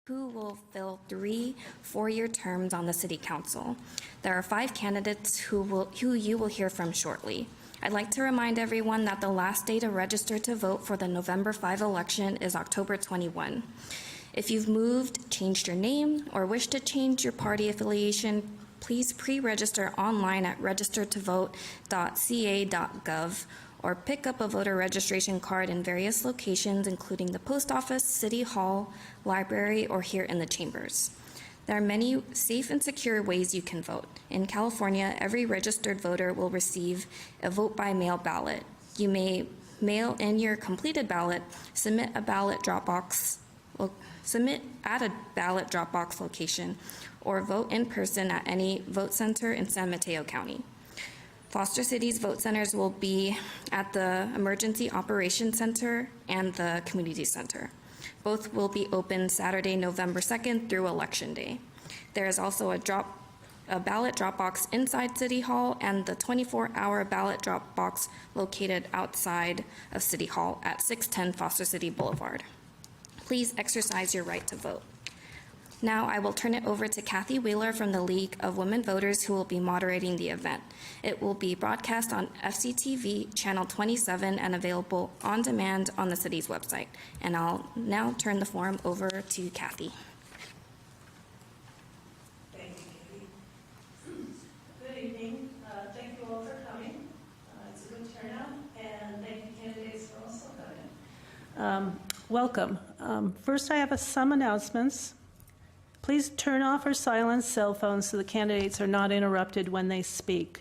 who will fill 3 four-year terms on the City Council. There are 5 candidates who you will hear from shortly. I'd like to remind everyone that the last day to register to vote for the November 5 election is October 21. If you've moved, changed your name, or wish to change your party affiliation, please pre-register online at registertovote.ca.gov or pick up a voter registration card in various locations, including the post office, city hall, library, or here in the chambers. There are many safe and secure ways you can vote. In California, every registered voter will receive a vote by mail ballot. You may mail in your completed ballot, submit at a ballot drop box location, or vote in person at any vote center in San Mateo County. Foster City's vote centers will be at the Emergency Operations Center and the Community Center. Both will be open Saturday, November 2nd through Election Day. There is also a ballot drop box inside City Hall and the 24-hour ballot drop box located outside of City Hall at 610 Foster City Boulevard. Please exercise your right to vote. Now I will turn it over to Kathy Wheeler from the League of Women Voters, who will be moderating the event. It will be broadcast on FCTV Channel 27 and available on demand on the city's website. And I'll now turn the forum over to Kathy. Thank you, Katie. Good evening. Thank you all for coming. It's a good turnout, and thank you, candidates, for also coming. Welcome. First, I have some announcements. Please turn off or silence cell phones so the candidates are not interrupted when they speak.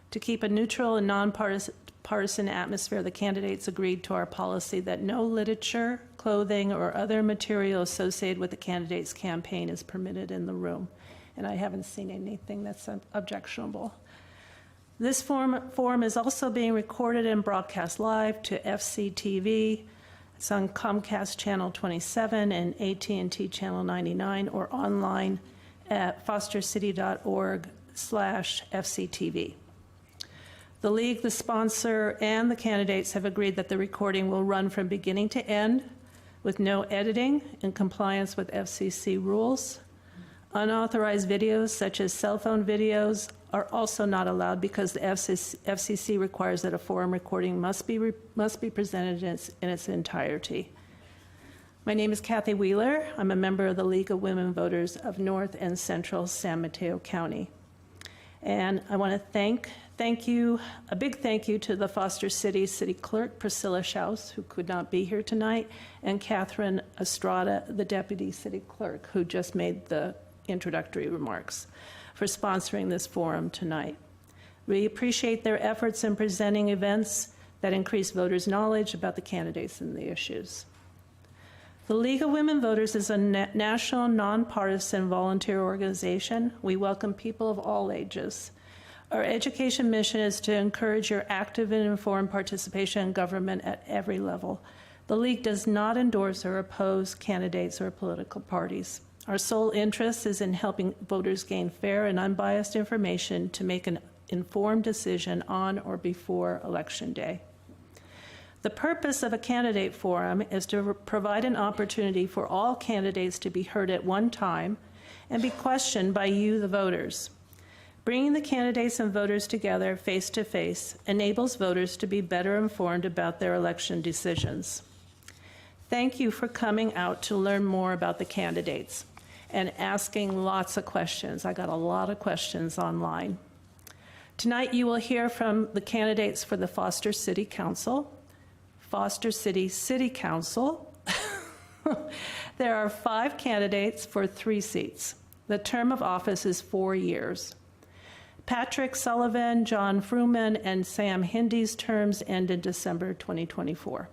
To keep a neutral and nonpartisan atmosphere, the candidates agreed to our policy that no literature, clothing, or other material associated with the candidate's campaign is permitted in the room. And I haven't seen anything that's objectionable. This forum is also being recorded and broadcast live to FCTV. It's on Comcast Channel 27 and AT&T Channel 99 or online at fostercity.org/FCTV. The League, the sponsor, and the candidates have agreed that the recording will run from beginning to end with no editing in compliance with FCC rules. Unauthorized videos, such as cell phone videos, are also not allowed because the FCC requires that a forum recording must be presented in its entirety. My name is Kathy Wheeler. I'm a member of the League of Women Voters of North and Central San Mateo County. And I want to thank you, a big thank you to the Foster City City Clerk, Priscilla Schaus, who could not be here tonight, and Catherine Estrada, the Deputy City Clerk, who just made the introductory remarks, for sponsoring this forum tonight. We appreciate their efforts in presenting events that increase voters' knowledge about the candidates and the issues. The League of Women Voters is a national, nonpartisan volunteer organization. We welcome people of all ages. Our education mission is to encourage your active and informed participation in government at every level. The League does not endorse or oppose candidates or political parties. Our sole interest is in helping voters gain fair and unbiased information to make an informed decision on or before Election Day. The purpose of a candidate forum is to provide an opportunity for all candidates to be heard at one time and be questioned by you, the voters. Bringing the candidates and voters together face-to-face enables voters to be better informed about their election decisions. Thank you for coming out to learn more about the candidates and asking lots of questions. I got a lot of questions online. Tonight you will hear from the candidates for the Foster City Council, Foster City City Council. There are 5 candidates for 3 seats. The term of office is 4 years. Patrick Sullivan, John Fruman, and Sam Hindy's terms end in December 2024.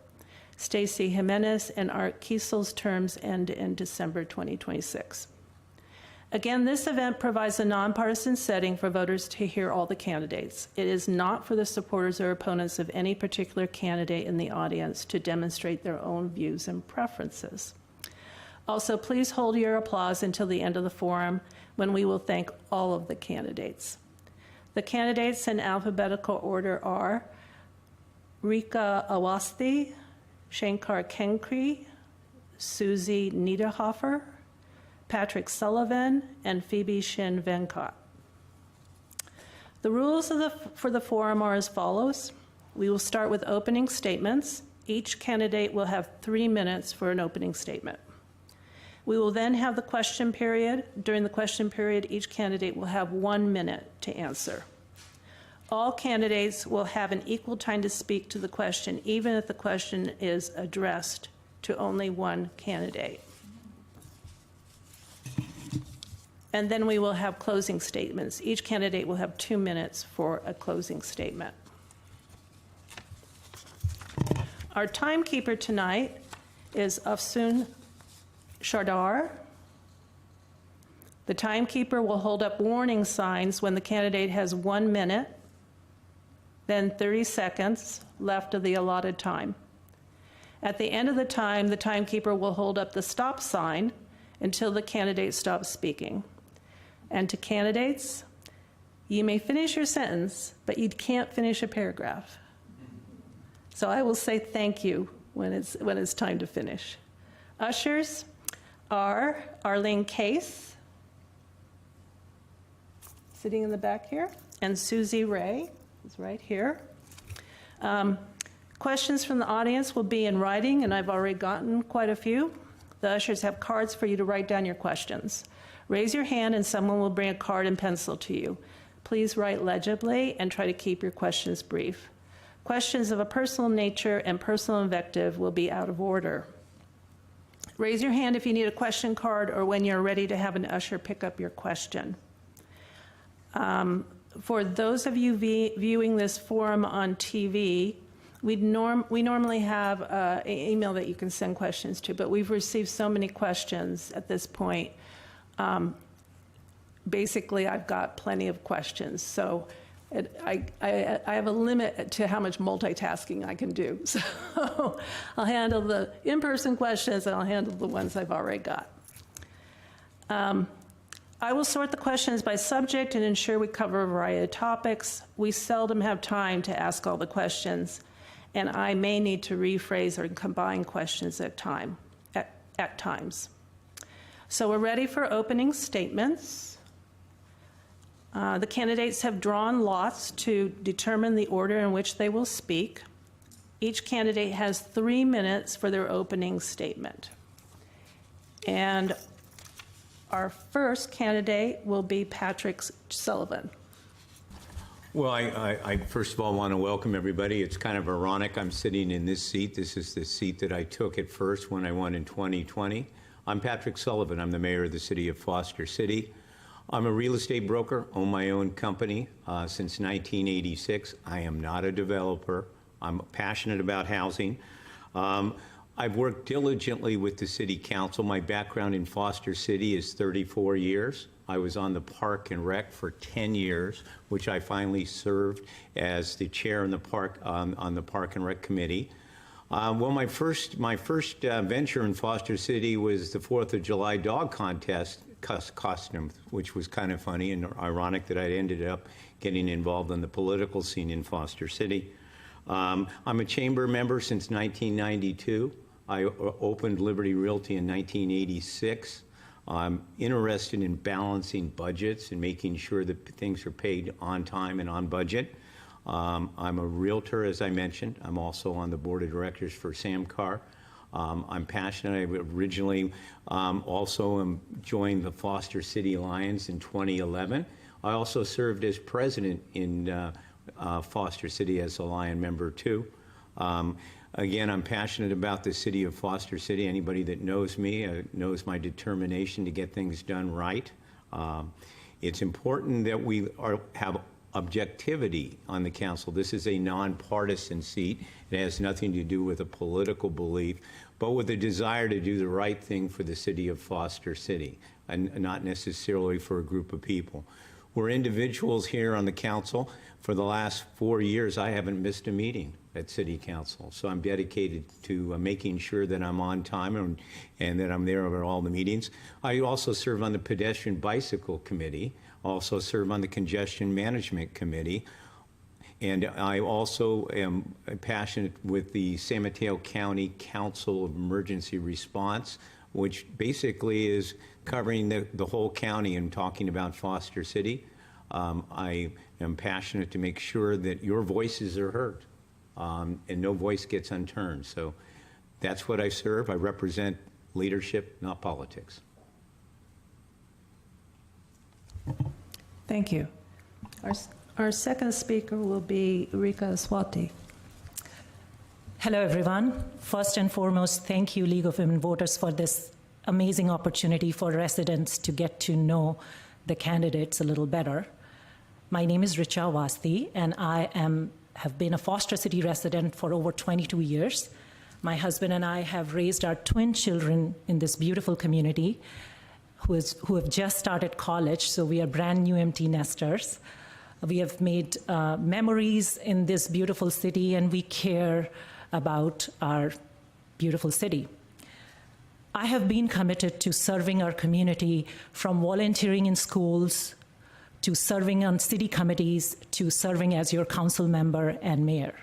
Stacy Jimenez and Art Kiesel's terms end in December 2026. Again, this event provides a nonpartisan setting for voters to hear all the candidates. It is not for the supporters or opponents of any particular candidate in the audience to demonstrate their own views and preferences. Also, please hold your applause until the end of the forum, when we will thank all of the candidates. The candidates in alphabetical order are Rika Awasthi, Shankar Kenkri, Susie Niederhofer, Patrick Sullivan, and Phoebe Shin Venkot. The rules for the forum are as follows. We will start with opening statements. Each candidate will have 3 minutes for an opening statement. We will then have the question period. During the question period, each candidate will have 1 minute to answer. All candidates will have an equal time to speak to the question, even if the question is addressed to only one candidate. And then we will have closing statements. Each candidate will have 2 minutes for a closing statement. Our timekeeper tonight is Afsun Shardar. The timekeeper will hold up warning signs when the candidate has 1 minute, then 30 seconds left of the allotted time. At the end of the time, the timekeeper will hold up the stop sign until the candidate stops speaking. And to candidates, you may finish your sentence, but you can't finish a paragraph. So I will say thank you when it's time to finish. Ushers are Arlene Case, sitting in the back here, and Susie Ray is right here. Questions from the audience will be in writing, and I've already gotten quite a few. The ushers have cards for you to write down your questions. Raise your hand and someone will bring a card and pencil to you. Please write legibly and try to keep your questions brief. Questions of a personal nature and personal invective will be out of order. Raise your hand if you need a question card or when you're ready to have an usher pick up your question. For those of you viewing this forum on TV, we normally have an email that you can send questions to, but we've received so many questions at this point. Basically, I've got plenty of questions, so I have a limit to how much multitasking I can do. So I'll handle the in-person questions and I'll handle the ones I've already got. I will sort the questions by subject and ensure we cover a variety of topics. We seldom have time to ask all the questions, and I may need to rephrase or combine questions at times. So we're ready for opening statements. The candidates have drawn lots to determine the order in which they will speak. Each candidate has 3 minutes for their opening statement. And our first candidate will be Patrick Sullivan. Well, I first of all want to welcome everybody. It's kind of ironic I'm sitting in this seat. This is the seat that I took at first when I won in 2020. I'm Patrick Sullivan. I'm the mayor of the city of Foster City. I'm a real estate broker, own my own company since 1986. I am not a developer. I'm passionate about housing. I've worked diligently with the city council. My background in Foster City is 34 years. I was on the Park and Rec for 10 years, which I finally served as the chair in the park on the Park and Rec committee. Well, my first venture in Foster City was the 4th of July dog contest costume, which was kind of funny and ironic that I ended up getting involved in the political scene in Foster City. I'm a chamber member since 1992. I opened Liberty Realty in 1986. I'm interested in balancing budgets and making sure that things are paid on time and on budget. I'm a realtor, as I mentioned. I'm also on the board of directors for Samcar. I'm passionate. I originally also joined the Foster City Lions in 2011. I also served as president in Foster City as a Lion member too. Again, I'm passionate about the city of Foster City. Anybody that knows me knows my determination to get things done right. It's important that we have objectivity on the council. This is a nonpartisan seat. It has nothing to do with a political belief, but with a desire to do the right thing for the city of Foster City, and not necessarily for a group of people. We're individuals here on the council. For the last 4 years, I haven't missed a meeting at City Council, so I'm dedicated to making sure that I'm on time and that I'm there at all the meetings. I also serve on the Pedestrian Bicycle Committee, also serve on the Congestion Management Committee, and I also am passionate with the San Mateo County Council of Emergency Response, which basically is covering the whole county and talking about Foster City. I am passionate to make sure that your voices are heard, and no voice gets unturned. So that's what I serve. I represent leadership, not politics. Thank you. Our second speaker will be Rika Aswati. Hello, everyone. First and foremost, thank you, League of Women Voters, for this amazing opportunity for residents to get to know the candidates a little better. My name is Richa Awasthi, and I have been a Foster City resident for over 22 years. My husband and I have raised our twin children in this beautiful community who have just started college, so we are brand new empty nesters. We have made memories in this beautiful city, and we care about our beautiful city. I have been committed to serving our community, from volunteering in schools to serving on city committees to serving as your council member and mayor.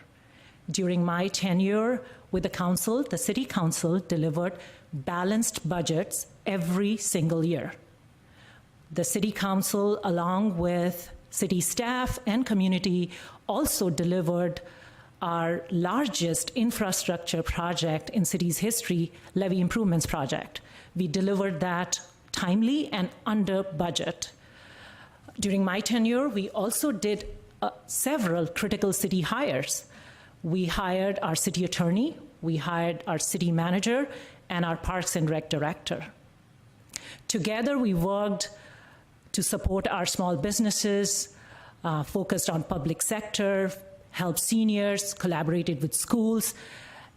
During my tenure with the council, the city council delivered balanced budgets every single year. The city council, along with city staff and community, also delivered our largest infrastructure project in city's history, levee improvements project. We delivered that timely and under budget. During my tenure, we also did several critical city hires. We hired our city attorney, we hired our city manager, and our Parks and Rec director. Together, we worked to support our small businesses, focused on public sector, helped seniors, collaborated with schools,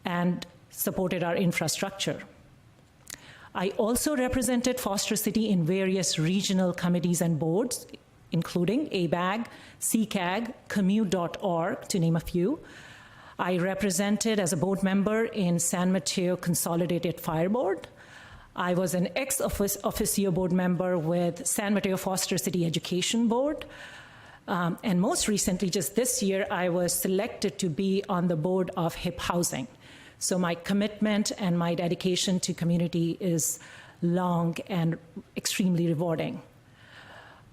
and supported our infrastructure. I also represented Foster City in various regional committees and boards, including ABAG, CCAG, Commute.org, to name a few. I represented as a board member in San Mateo Consolidated Fire Board. I was an ex-officio board member with San Mateo Foster City Education Board. And most recently, just this year, I was selected to be on the board of HIP Housing. So my commitment and my dedication to community is long and extremely rewarding.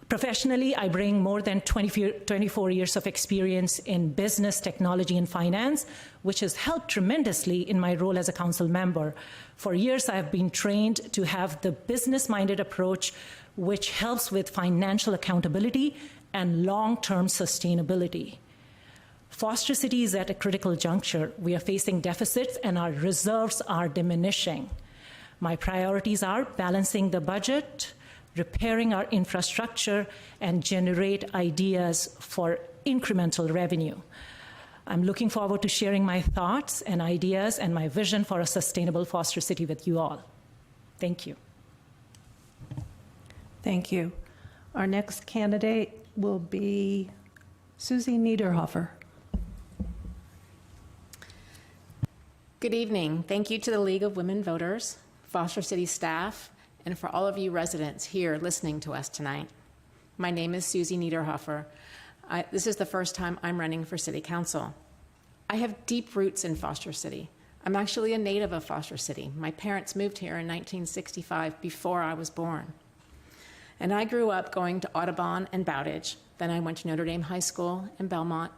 Professionally, I bring more than 24 years of experience in business, technology, and finance, which has helped tremendously in my role as a council member. For years, I have been trained to have the business-minded approach, which helps with financial accountability and long-term sustainability. Foster City is at a critical juncture. We are facing deficits, and our reserves are diminishing. My priorities are balancing the budget, repairing our infrastructure, and generate ideas for incremental revenue. I'm looking forward to sharing my thoughts and ideas and my vision for a sustainable Foster City with you all. Thank you. Thank you. Our next candidate will be Susie Niederhofer. Good evening. Thank you to the League of Women Voters, Foster City staff, and for all of you residents here listening to us tonight. My name is Susie Niederhofer. This is the first time I'm running for City Council. I have deep roots in Foster City. I'm actually a native of Foster City. My parents moved here in 1965 before I was born. And I grew up going to Audubon and Bowditch. Then I went to Notre Dame High School in Belmont.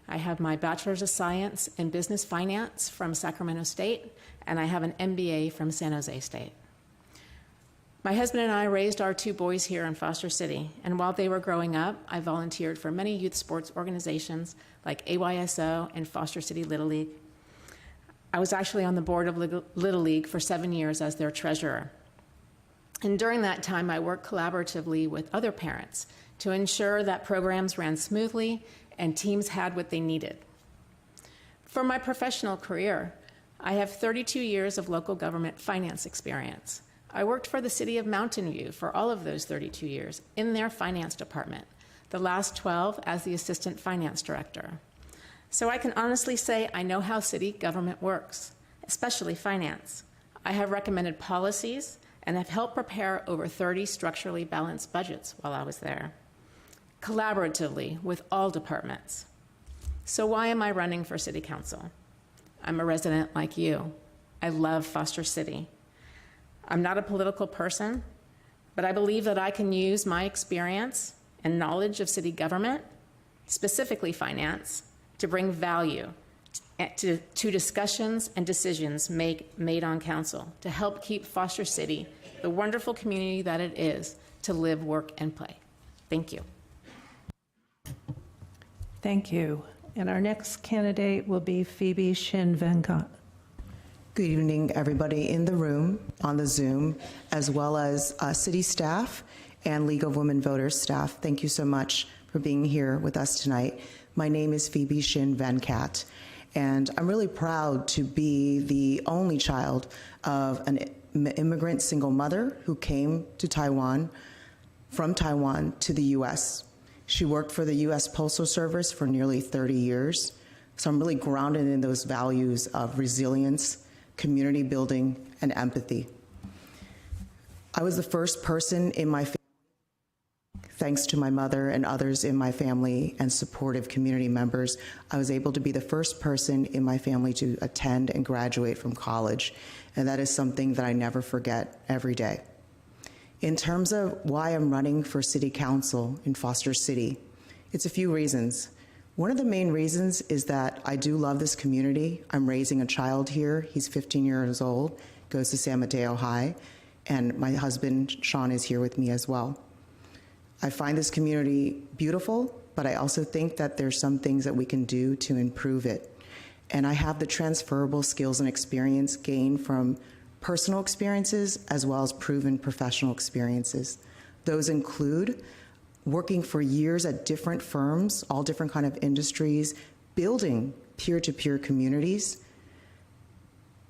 I have my Bachelor's of Science in Business Finance from Sacramento State, and I have an MBA from San Jose State. My husband and I raised our two boys here in Foster City, and while they were growing up, I volunteered for many youth sports organizations like AYSO and Foster City Little League. I was actually on the board of Little League for 7 years as their treasurer. And during that time, I worked collaboratively with other parents to ensure that programs ran smoothly and teams had what they needed. For my professional career, I have 32 years of local government finance experience. I worked for the City of Mountain View for all of those 32 years in their finance department, the last 12 as the assistant finance director. So I can honestly say I know how city government works, especially finance. I have recommended policies and have helped prepare over 30 structurally balanced budgets while I was there, collaboratively with all departments. So why am I running for City Council? I'm a resident like you. I love Foster City. I'm not a political person, but I believe that I can use my experience and knowledge of city government, specifically finance, to bring value to discussions and decisions made on council to help keep Foster City the wonderful community that it is to live, work, and play. Thank you. Thank you. And our next candidate will be Phoebe Shin Venkat. Good evening, everybody in the room, on the Zoom, as well as city staff and League of Women Voters staff. Thank you so much for being here with us tonight. My name is Phoebe Shin Venkat, and I'm really proud to be the only child of an immigrant single mother who came to Taiwan, from Taiwan to the U.S. She worked for the U.S. Postal Service for nearly 30 years, so I'm really grounded in those values of resilience, community building, and empathy. I was the first person in my family, thanks to my mother and others in my family and supportive community members, I was able to be the first person in my family to attend and graduate from college, and that is something that I never forget every day. In terms of why I'm running for City Council in Foster City, it's a few reasons. One of the main reasons is that I do love this community. I'm raising a child here. He's 15 years old, goes to San Mateo High, and my husband, Sean, is here with me as well. I find this community beautiful, but I also think that there's some things that we can do to improve it. And I have the transferable skills and experience gained from personal experiences as well as proven professional experiences. Those include working for years at different firms, all different kind of industries, building peer-to-peer communities,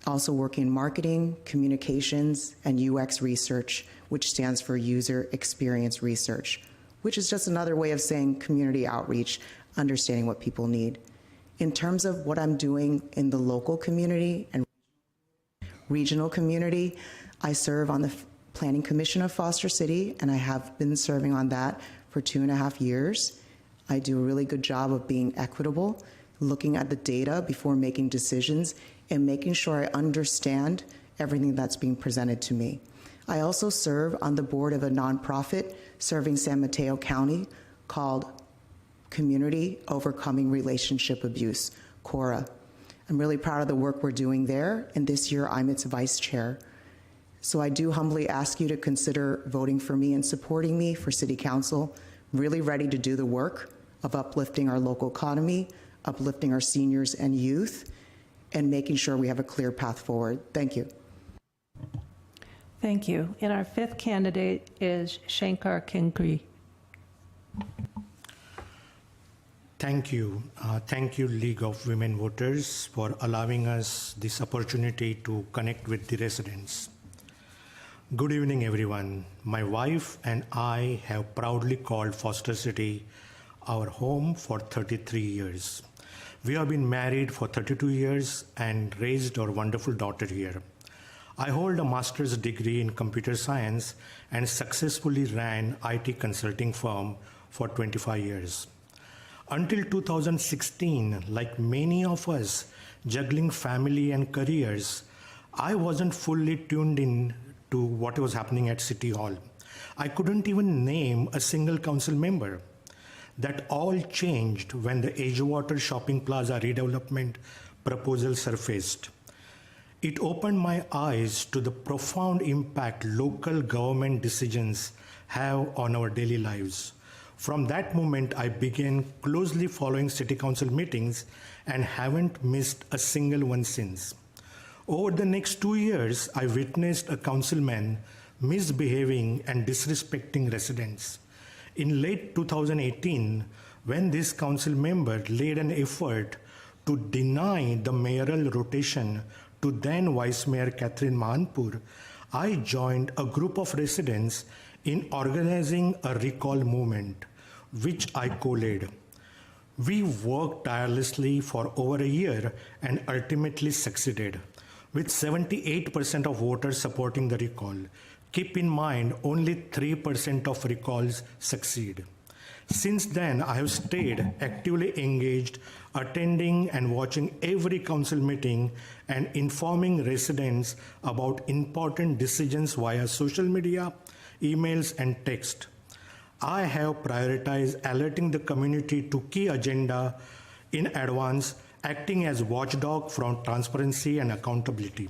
also working in marketing, communications, and UX research, which stands for user experience research, which is just another way of saying community outreach, understanding what people need. In terms of what I'm doing in the local community and regional community, I serve on the Planning Commission of Foster City, and I have been serving on that for 2.5 years. I do a really good job of being equitable, looking at the data before making decisions, and making sure I understand everything that's being presented to me. I also serve on the board of a nonprofit serving San Mateo County called Community Overcoming Relationship Abuse, CORA. I'm really proud of the work we're doing there, and this year I'm its vice chair. So I do humbly ask you to consider voting for me and supporting me for City Council. Really ready to do the work of uplifting our local economy, uplifting our seniors and youth, and making sure we have a clear path forward. Thank you. Thank you. And our fifth candidate is Shankar Kinkri. Thank you. Thank you, League of Women Voters, for allowing us this opportunity to connect with the residents. Good evening, everyone. My wife and I have proudly called Foster City our home for 33 years. We have been married for 32 years and raised our wonderful daughter here. I hold a master's degree in computer science and successfully ran IT consulting firm for 25 years. Until 2016, like many of us juggling family and careers, I wasn't fully tuned in to what was happening at City Hall. I couldn't even name a single council member. That all changed when the Edgewater Shopping Plaza redevelopment proposal surfaced. It opened my eyes to the profound impact local government decisions have on our daily lives. From that moment, I began closely following City Council meetings and haven't missed a single one since. Over the next 2 years, I witnessed a councilman misbehaving and disrespecting residents. In late 2018, when this council member led an effort to deny the mayoral rotation to then Vice Mayor Catherine Mahanpur, I joined a group of residents in organizing a recall movement, which I co-led. We worked tirelessly for over a year and ultimately succeeded, with 78% of voters supporting the recall. Keep in mind, only 3% of recalls succeed. Since then, I have stayed actively engaged, attending and watching every council meeting and informing residents about important decisions via social media, emails, and text. I have prioritized alerting the community to key agenda in advance, acting as watchdog for transparency and accountability.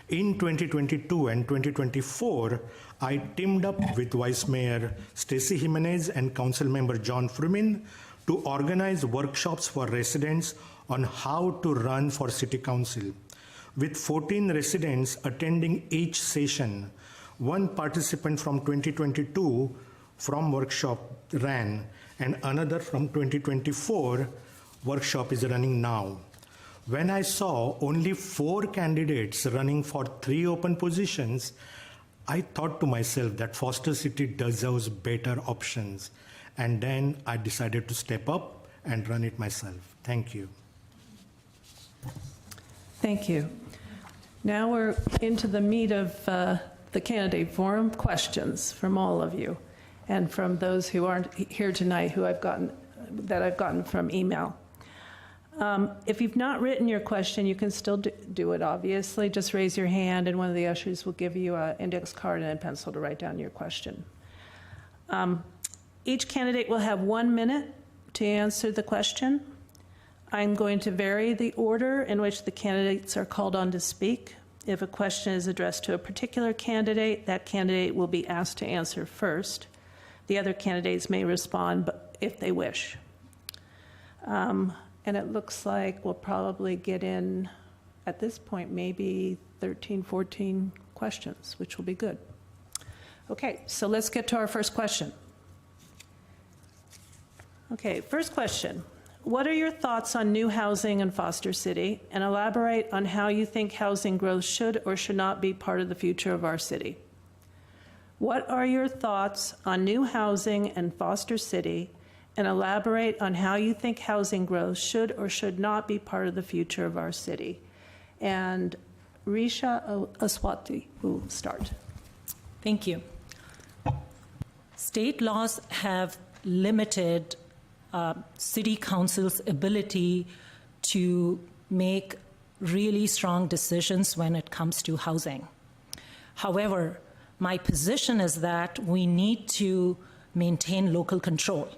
In 2022 and 2024, I teamed up with Vice Mayor Stacey Jimenez and Council Member John Frumin to organize workshops for residents on how to run for City Council. With 14 residents attending each session, one participant from 2022 from workshop ran, and another from 2024 workshop is running now. When I saw only 4 candidates running for 3 open positions, I thought to myself that Foster City deserves better options. And then I decided to step up and run it myself. Thank you. Thank you. Now we're into the meat of the candidate forum, questions from all of you and from those who aren't here tonight that I've gotten from email. If you've not written your question, you can still do it, obviously. Just raise your hand and one of the ushers will give you an index card and a pencil to write down your question. Each candidate will have 1 minute to answer the question. I'm going to vary the order in which the candidates are called on to speak. If a question is addressed to a particular candidate, that candidate will be asked to answer first. The other candidates may respond if they wish. And it looks like we'll probably get in, at this point, maybe 13, 14 questions, which will be good. Okay, so let's get to our first question. Okay, first question. What are your thoughts on new housing in Foster City? And elaborate on how you think housing growth should or should not be part of the future of our city. What are your thoughts on new housing in Foster City? And elaborate on how you think housing growth should or should not be part of the future of our city. And Risha Aswati will start. Thank you. State laws have limited city council's ability to make really strong decisions when it comes to housing. However, my position is that we need to maintain local control.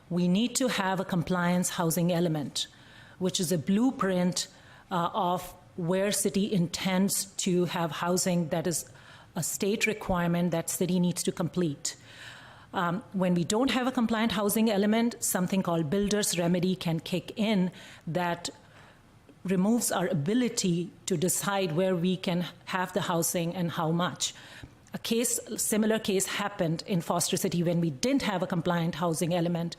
We need to have a compliance housing element, which is a blueprint of where city intends to have housing that is a state requirement that city needs to complete. When we don't have a compliant housing element, something called builder's remedy can kick in that removes our ability to decide where we can have the housing and how much. Similar case happened in Foster City when we didn't have a compliant housing element.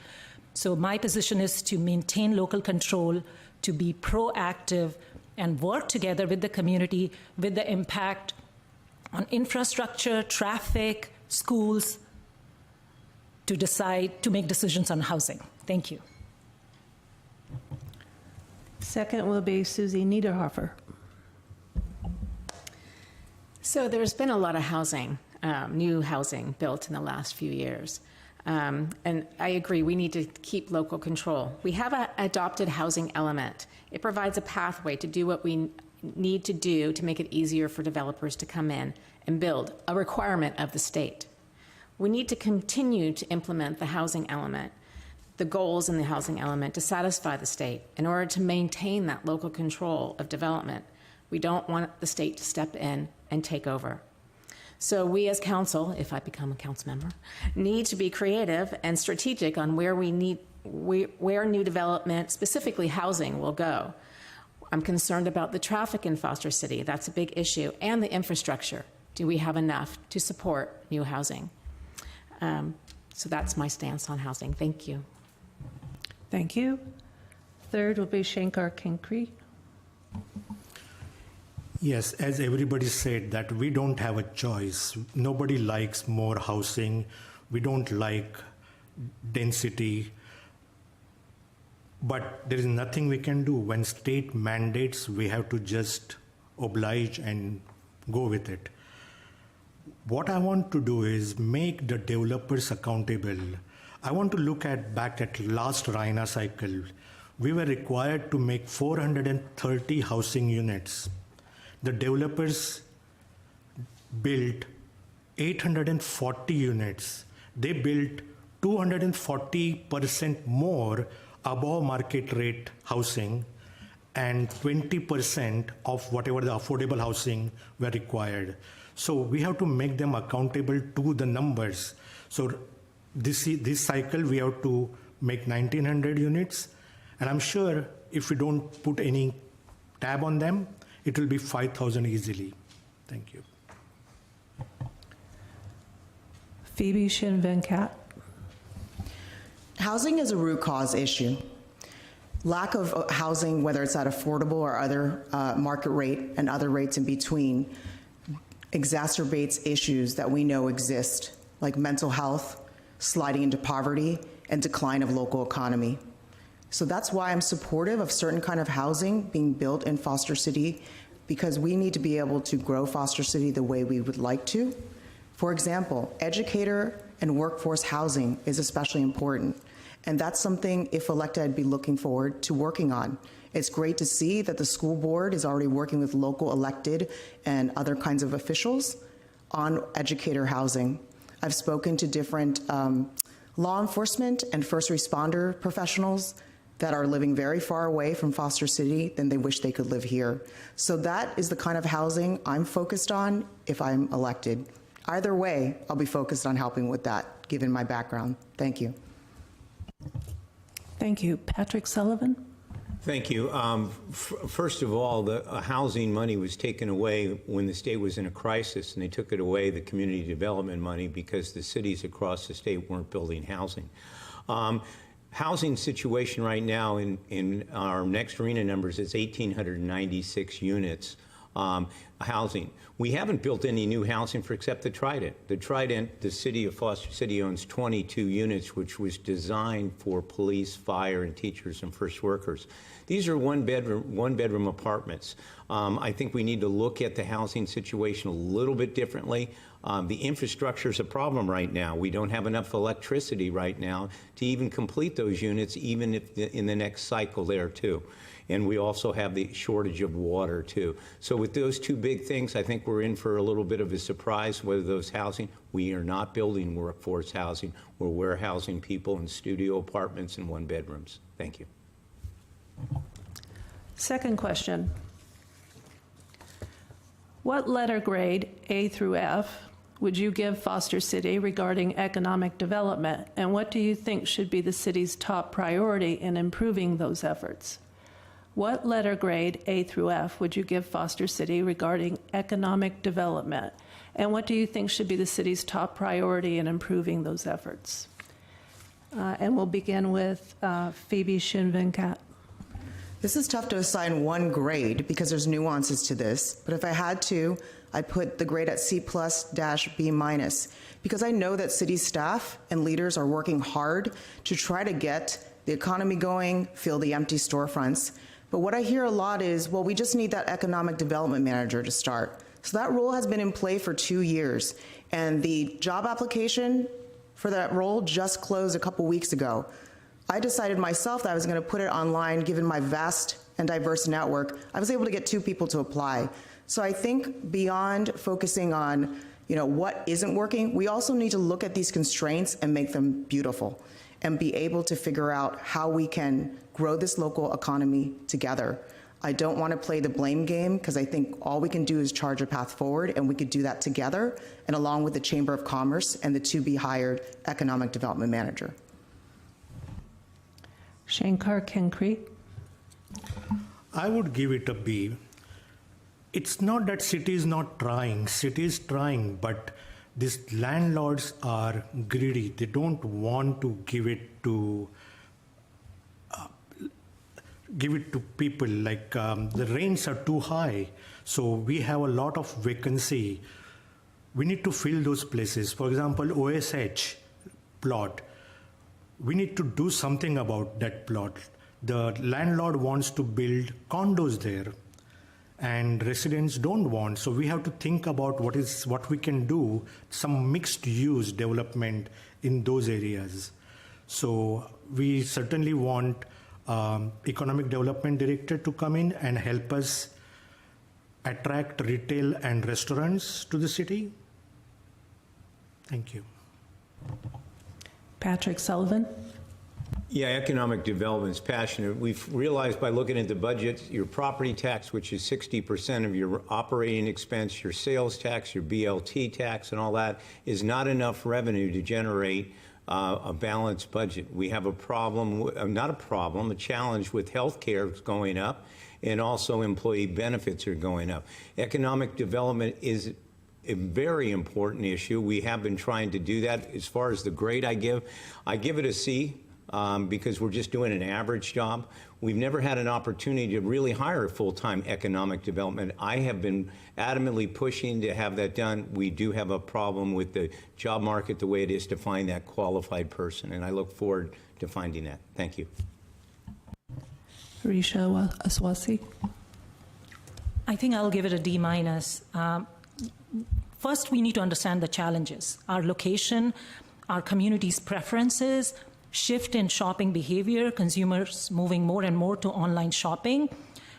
So my position is to maintain local control, to be proactive, and work together with the community with the impact on infrastructure, traffic, schools, to make decisions on housing. Thank you. Second will be Susie Niederhofer. So there's been a lot of housing, new housing built in the last few years. And I agree, we need to keep local control. We have an adopted housing element. It provides a pathway to do what we need to do to make it easier for developers to come in and build, a requirement of the state. We need to continue to implement the housing element, the goals in the housing element to satisfy the state in order to maintain that local control of development. We don't want the state to step in and take over. So we as council, if I become a council member, need to be creative and strategic on where new development, specifically housing, will go. I'm concerned about the traffic in Foster City. That's a big issue. And the infrastructure. Do we have enough to support new housing? So that's my stance on housing. Thank you. Thank you. Third will be Shankar Kinkri. Yes, as everybody said, that we don't have a choice. Nobody likes more housing. We don't like density. But there is nothing we can do. When state mandates, we have to just oblige and go with it. What I want to do is make the developers accountable. I want to look back at last RHINA cycle. We were required to make 430 housing units. The developers built 840 units. They built 240% more above market rate housing, and 20% of whatever the affordable housing were required. So we have to make them accountable to the numbers. So this cycle we have to make 1,900 units, and I'm sure if we don't put any tab on them, it will be 5,000 easily. Thank you. Phoebe Shin-Venkat. Housing is a root cause issue. Lack of housing, whether it's at affordable or other market rate and other rates in between, exacerbates issues that we know exist, like mental health, sliding into poverty, and decline of local economy. So that's why I'm supportive of certain kind of housing being built in Foster City, because we need to be able to grow Foster City the way we would like to. For example, educator and workforce housing is especially important. And that's something, if elected, I'd be looking forward to working on. It's great to see that the school board is already working with local elected and other kinds of officials on educator housing. I've spoken to different law enforcement and first responder professionals that are living very far away from Foster City than they wish they could live here. So that is the kind of housing I'm focused on if I'm elected. Either way, I'll be focused on helping with that, given my background. Thank you. Thank you. Patrick Sullivan. Thank you. First of all, the housing money was taken away when the state was in a crisis, and they took it away, the community development money, because the cities across the state weren't building housing. Housing situation right now in our next RHNA numbers is 1,896 units. Housing. We haven't built any new housing except the Trident. The Trident, the city of Foster City owns 22 units, which was designed for police, fire, and teachers and first workers. These are one bedroom apartments. I think we need to look at the housing situation a little bit differently. The infrastructure is a problem right now. We don't have enough electricity right now to even complete those units, even if in the next cycle there too. And we also have the shortage of water too. So with those two big things, I think we're in for a little bit of a surprise whether those housing. We are not building workforce housing. We're warehousing people in studio apartments and one bedrooms. Thank you. Second question. What letter grade, A through F, would you give Foster City regarding economic development? And what do you think should be the city's top priority in improving those efforts? What letter grade, A through F, would you give Foster City regarding economic development? And what do you think should be the city's top priority in improving those efforts? And we'll begin with Phoebe Shin-Venkat. This is tough to assign one grade because there's nuances to this, but if I had to, I'd put the grade at C+-B- because I know that city staff and leaders are working hard to try to get the economy going, fill the empty storefronts. But what I hear a lot is, well, we just need that economic development manager to start. So that role has been in play for 2 years, and the job application for that role just closed a couple weeks ago. I decided myself that I was going to put it online, given my vast and diverse network. I was able to get 2 people to apply. So I think beyond focusing on, what isn't working, we also need to look at these constraints and make them beautiful and be able to figure out how we can grow this local economy together. I don't want to play the blame game because I think all we can do is charge a path forward, and we could do that together and along with the Chamber of Commerce and the to-be-hired economic development manager. Shankar Kenkri. I would give it a B. It's not that city is not trying. City is trying, but these landlords are greedy. They don't want to give it to people. Like the rents are too high, so we have a lot of vacancy. We need to fill those places. For example, OSH plot. We need to do something about that plot. The landlord wants to build condos there, and residents don't want. So we have to think about what we can do, some mixed use development in those areas. So we certainly want Economic Development Director to come in and help us attract retail and restaurants to the city. Thank you. Patrick Sullivan. Yeah, economic development's passionate. We've realized by looking at the budget, your property tax, which is 60% of your operating expense, your sales tax, your BLT tax, and all that, is not enough revenue to generate a balanced budget. We have a problem, a challenge with health care going up, and also employee benefits are going up. Economic development is a very important issue. We have been trying to do that. As far as the grade I give it a C. Because we're just doing an average job. We've never had an opportunity to really hire full-time economic development. I have been adamantly pushing to have that done. We do have a problem with the job market the way it is to find that qualified person, and I look forward to finding that. Thank you. Risha Aswasi. I think I'll give it a D minus. First, we need to understand the challenges. Our location, our community's preferences, shift in shopping behavior, consumers moving more and more to online shopping,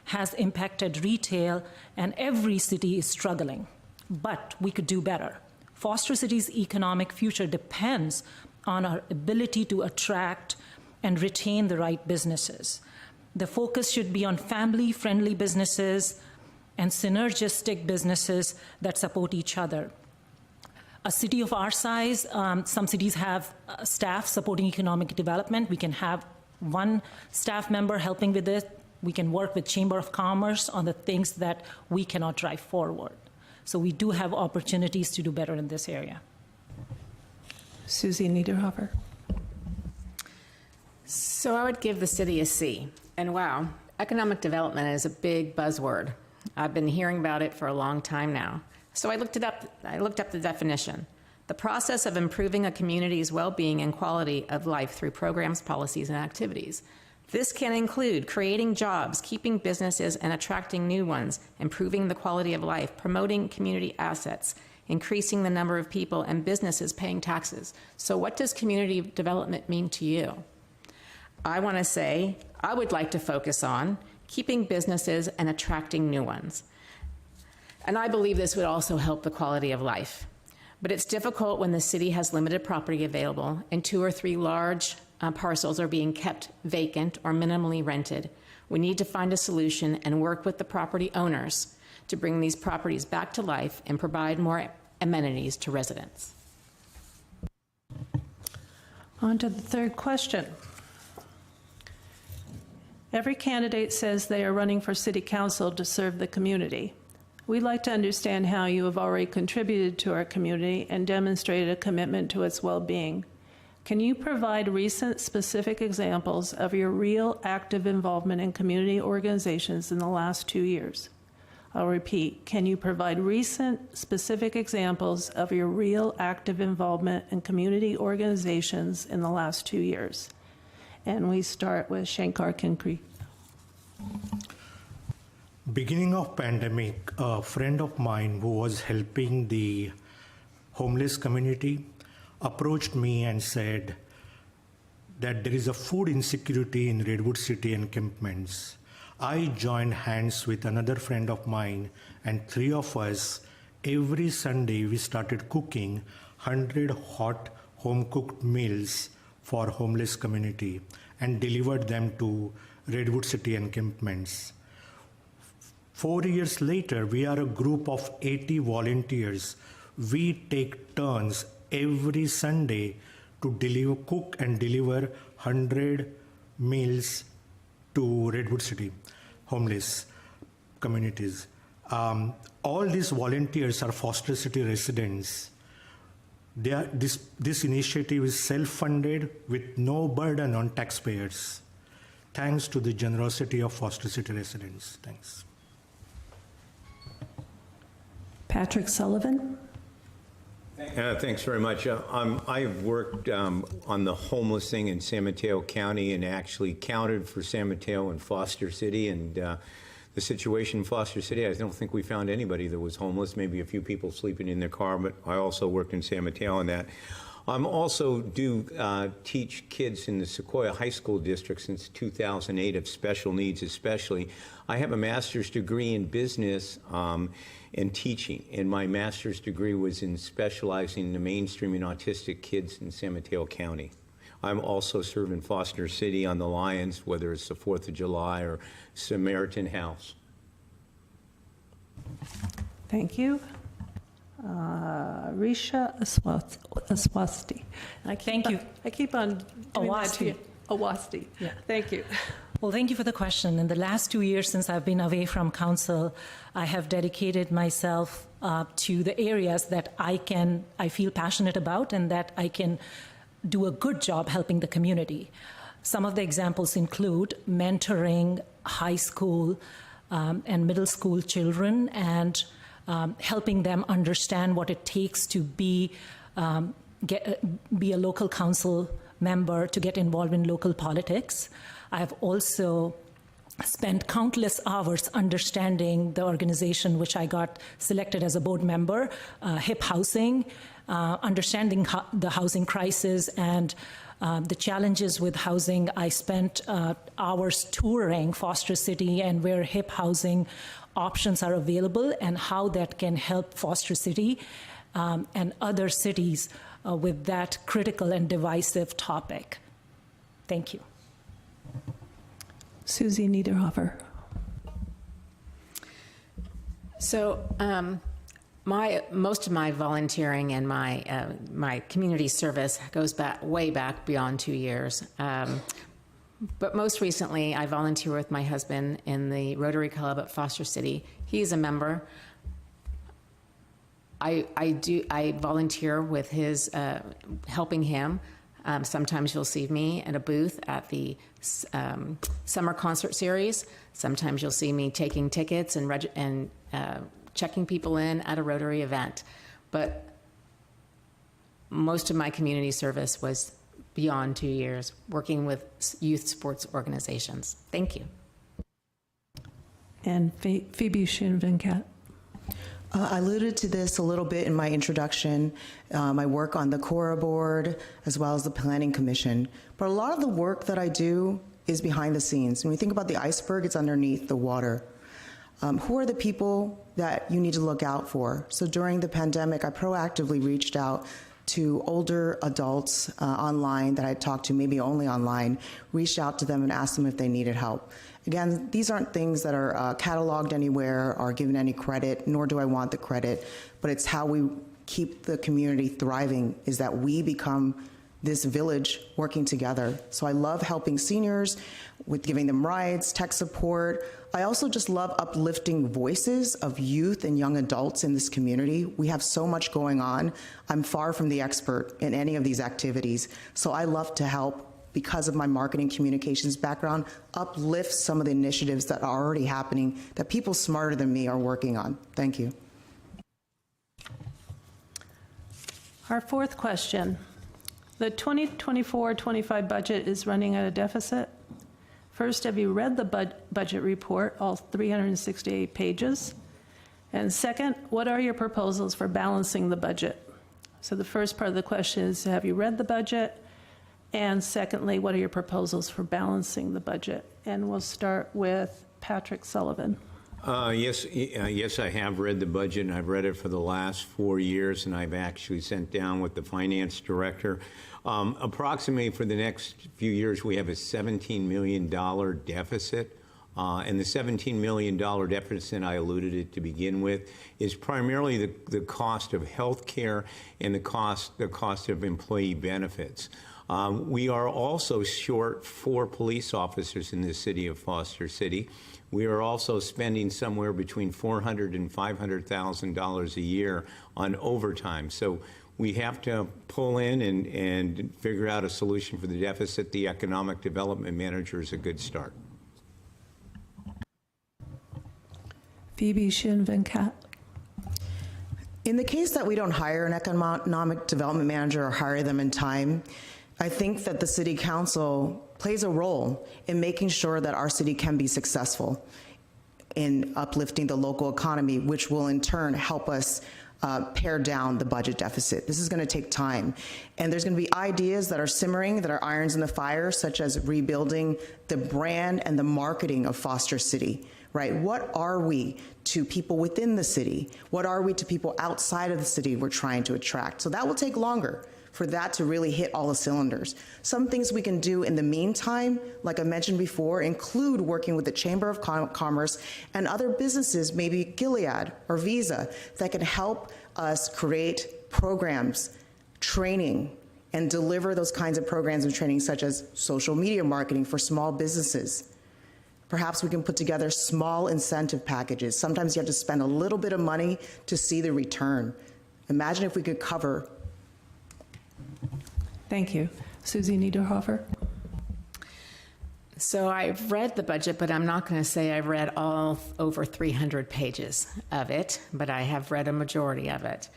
has impacted retail, and every city is struggling. But we could do better. Foster City's economic future depends on our ability to attract and retain the right businesses. The focus should be on family-friendly businesses and synergistic businesses that support each other. A city of our size, some cities have staff supporting economic development. We can have one staff member helping with it. We can work with Chamber of Commerce on the things that we cannot drive forward. So we do have opportunities to do better in this area. Susie Niederhofer. So I would give the city a C. And wow, economic development is a big buzzword. I've been hearing about it for a long time now. So I looked up the definition. The process of improving a community's well-being and quality of life through programs, policies, and activities. This can include creating jobs, keeping businesses and attracting new ones, improving the quality of life, promoting community assets, increasing the number of people and businesses paying taxes. So what does community development mean to you? I want to say I would like to focus on keeping businesses and attracting new ones. And I believe this would also help the quality of life. But it's difficult when the city has limited property available and 2 or 3 large parcels are being kept vacant or minimally rented. We need to find a solution and work with the property owners to bring these properties back to life and provide more amenities to residents. On to the third question. Every candidate says they are running for city council to serve the community. We'd like to understand how you have already contributed to our community and demonstrated a commitment to its well-being. Can you provide recent specific examples of your real active involvement in community organizations in the last 2 years? I'll repeat, can you provide recent specific examples of your real active involvement in community organizations in the last 2 years? And we start with Shankar Kinkri. Beginning of pandemic, a friend of mine who was helping the homeless community approached me and said that there is a food insecurity in Redwood City encampments. I joined hands with another friend of mine, and 3 of us, every Sunday we started cooking 100 hot home-cooked meals for homeless community and delivered them to Redwood City encampments. 4 years later, we are a group of 80 volunteers. We take turns every Sunday to cook and deliver 100 meals to Redwood City homeless communities. All these volunteers are Foster City residents. This initiative is self-funded with no burden on taxpayers. Thanks to the generosity of Foster City residents. Thanks. Patrick Sullivan. Thanks very much. I've worked on the homeless thing in San Mateo County and actually counted for San Mateo and Foster City. And the situation in Foster City, I don't think we found anybody that was homeless, maybe a few people sleeping in their car, but I also worked in San Mateo on that. Also do teach kids in the Sequoia High School District since 2008 of special needs especially. I have a master's degree in business and teaching, and my master's degree was in specializing in the mainstreaming autistic kids in San Mateo County. I'm also serve in Foster City on the Lions, whether it's the 4th of July or Samaritan House. Thank you. Risha Aswasti. Thank you. I keep on doing that to you. Awasti. Yeah. Thank you. Well, thank you for the question. In the last 2 years since I've been away from council, I have dedicated myself to the areas that I feel passionate about and that I can do a good job helping the community. Some of the examples include mentoring high school and middle school children and helping them understand what it takes to be a local council member, to get involved in local politics. I have also spent countless hours understanding the organization which I got selected as a board member, HIP Housing, understanding the housing crisis and the challenges with housing. I spent hours touring Foster City and where HIP housing options are available and how that can help Foster City and other cities with that critical and divisive topic. Thank you. Susie Niederhofer. So, most of my volunteering and my community service goes way back beyond 2 years. But most recently, I volunteer with my husband in the Rotary Club at Foster City. He's a member. I volunteer with his, helping him. Sometimes you'll see me at a booth at the summer concert series. Sometimes you'll see me taking tickets and checking people in at a Rotary event. But most of my community service was beyond 2 years, working with youth sports organizations. Thank you. And Phoebe Shin-Venkat. I alluded to this a little bit in my introduction, my work on the Cora Board, as well as the Planning Commission. But a lot of the work that I do is behind the scenes. When we think about the iceberg, it's underneath the water. Who are the people that you need to look out for? So during the pandemic, I proactively reached out to older adults online that I talked to, maybe only online, reached out to them and asked them if they needed help. Again, these aren't things that are cataloged anywhere or given any credit, nor do I want the credit, but it's how we keep the community thriving, is that we become this village working together. So I love helping seniors with giving them rides, tech support. I also just love uplifting voices of youth and young adults in this community. We have so much going on. I'm far from the expert in any of these activities, so I love to help, because of my marketing communications background, uplift some of the initiatives that are already happening that people smarter than me are working on. Thank you. Our fourth question. The 2024-25 budget is running at a deficit. First, have you read the budget report, all 368 pages? And second, what are your proposals for balancing the budget? So the first part of the question is, have you read the budget? And secondly, what are your proposals for balancing the budget? And we'll start with Patrick Sullivan. Yes, I have read the budget, and I've read it for the last 4 years, and I've actually sat down with the finance director. Approximately for the next few years, we have a $17 million deficit. And the $17 million deficit, I alluded it to begin with, is primarily the cost of health care and the cost of employee benefits. We are also short 4 police officers in the city of Foster City. We are also spending somewhere between $400,000 and $500,000 a year on overtime. So we have to pull in and figure out a solution for the deficit. The economic development manager is a good start. Phoebe Shin-Venkat. In the case that we don't hire an economic development manager or hire them in time, I think that the City Council plays a role in making sure that our city can be successful in uplifting the local economy, which will in turn help us pare down the budget deficit. This is going to take time. And there's going to be ideas that are simmering, that are irons in the fire, such as rebuilding the brand and the marketing of Foster City, right? What are we to people within the city? What are we to people outside of the city we're trying to attract? So that will take longer for that to really hit all the cylinders. Some things we can do in the meantime, like I mentioned before, include working with the Chamber of Commerce and other businesses, maybe Gilead or Visa, that can help us create programs, training, and deliver those kinds of programs and training, such as social media marketing for small businesses. Perhaps we can put together small incentive packages. Sometimes you have to spend a little bit of money to see the return. Imagine if we could cover. Thank you. Susie Niederhofer. So I've read the budget, but I'm not going to say I've read all over 300 pages of it, but I have read a majority of it.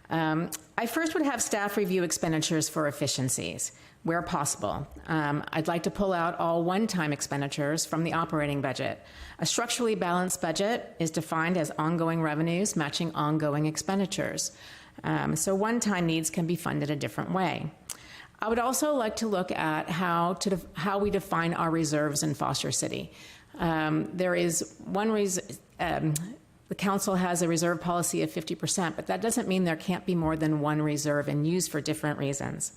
I first would have staff review expenditures for efficiencies where possible. I'd like to pull out all one-time expenditures from the operating budget. A structurally balanced budget is defined as ongoing revenues matching ongoing expenditures. So one-time needs can be funded a different way. I would also like to look at how we define our reserves in Foster City. There is one reason, the council has a reserve policy of 50%, but that doesn't mean there can't be more than one reserve and used for different reasons.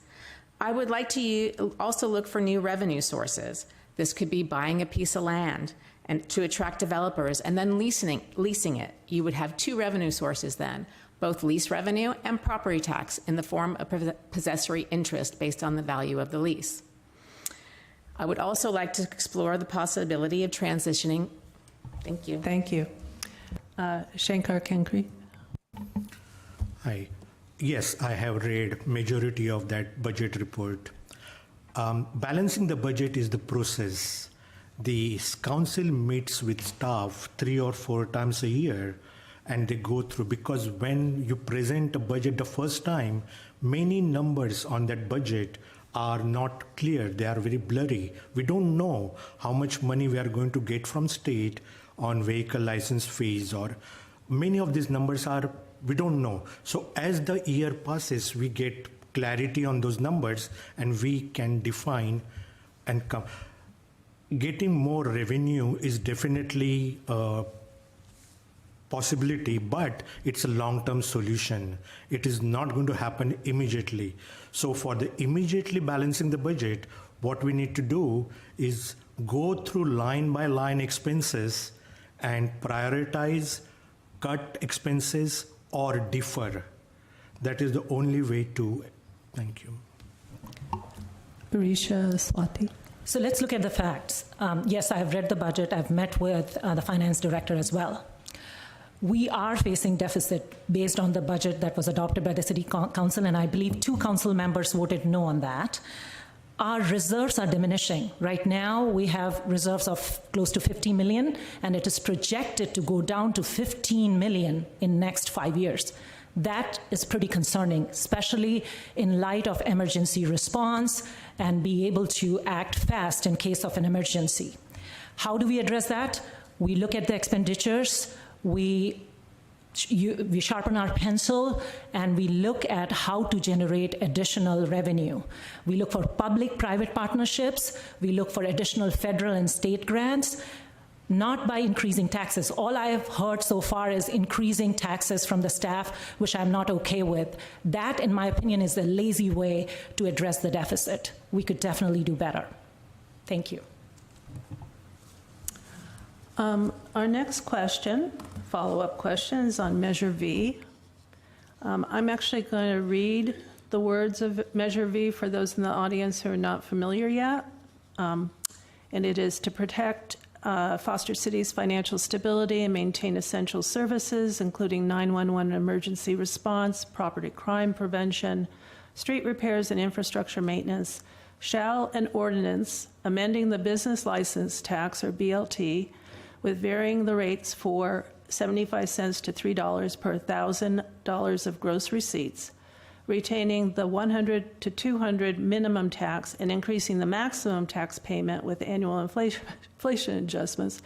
I would like to also look for new revenue sources. This could be buying a piece of land and to attract developers and then leasing it. You would have two revenue sources then, both lease revenue and property tax in the form of possessory interest based on the value of the lease. I would also like to explore the possibility of transitioning. Thank you. Thank you. Shankar Kenkri. Hi. Yes, I have read majority of that budget report. Balancing the budget is the process. The council meets with staff 3 or 4 times a year, and they go through, because when you present a budget the first time, many numbers on that budget are not clear. They are very blurry. We don't know how much money we are going to get from state on vehicle license fees, or many of these numbers are, we don't know. So as the year passes, we get clarity on those numbers and we can define and come. Getting more revenue is definitely possibility, but it's a long-term solution. It is not going to happen immediately. So for the immediately balancing the budget, what we need to do is go through line by line expenses and prioritize, cut expenses, or defer. That is the only way to. Thank you. Barisha Swati. So let's look at the facts. Yes, I've read the budget. I've met with the finance director as well. We are facing deficit based on the budget that was adopted by the City Council, and I believe 2 council members voted no on that. Our reserves are diminishing. Right now, we have reserves of close to 50 million, and it is projected to go down to 15 million in next 5 years. That is pretty concerning, especially in light of emergency response and be able to act fast in case of an emergency. How do we address that? We look at the expenditures, we sharpen our pencil, and we look at how to generate additional revenue. We look for public-private partnerships, we look for additional federal and state grants, not by increasing taxes. All I have heard so far is increasing taxes from the staff, which I'm not okay with. That, in my opinion, is a lazy way to address the deficit. We could definitely do better. Thank you. Our next question, follow-up question, is on Measure V. I'm actually going to read the words of Measure V for those in the audience who are not familiar yet. And it is to protect Foster City's financial stability and maintain essential services, including 911 emergency response, property crime prevention, street repairs and infrastructure maintenance. Shall an ordinance amending the business license tax, or BLT, with varying the rates for 75 cents to $3 per $1,000 of gross receipts, retaining the 100 to 200 minimum tax and increasing the maximum tax payment with annual inflation adjustments,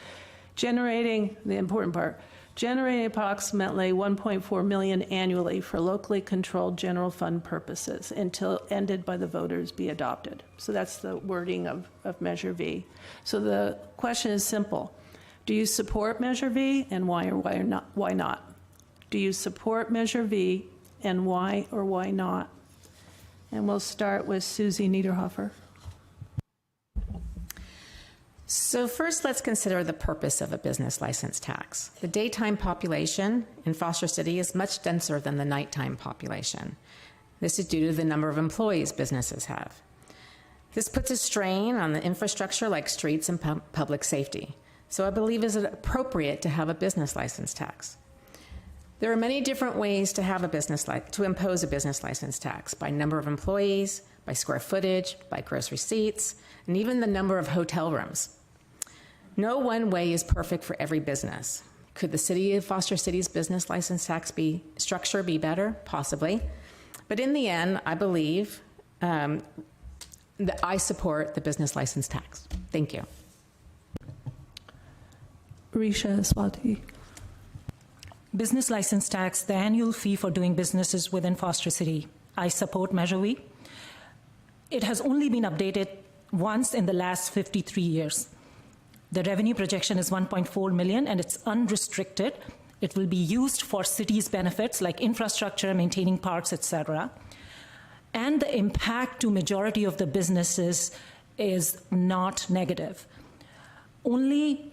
generating, the important part, generating approximately $1.4 million annually for locally controlled general fund purposes until ended by the voters be adopted. So that's the wording of Measure V. So the question is simple. Do you support Measure V, and why or why not? Do you support Measure V, and why or why not? And we'll start with Susie Niederhofer. So first, let's consider the purpose of a business license tax. The daytime population in Foster City is much denser than the nighttime population. This is due to the number of employees businesses have. This puts a strain on the infrastructure like streets and public safety. So I believe it is appropriate to have a business license tax. There are many different ways to have to impose a business license tax: by number of employees, by square footage, by gross receipts, and even the number of hotel rooms. No one way is perfect for every business. Could the City of Foster City's business license tax structure be better? Possibly. But in the end, I believe that I support the business license tax. Thank you. Risha Swati. Business license tax, the annual fee for doing businesses within Foster City. I support Measure V. It has only been updated once in the last 53 years. The revenue projection is $1.4 million, and it's unrestricted. It will be used for cities' benefits like infrastructure, maintaining parks, etc. And the impact to majority of the businesses is not negative. Only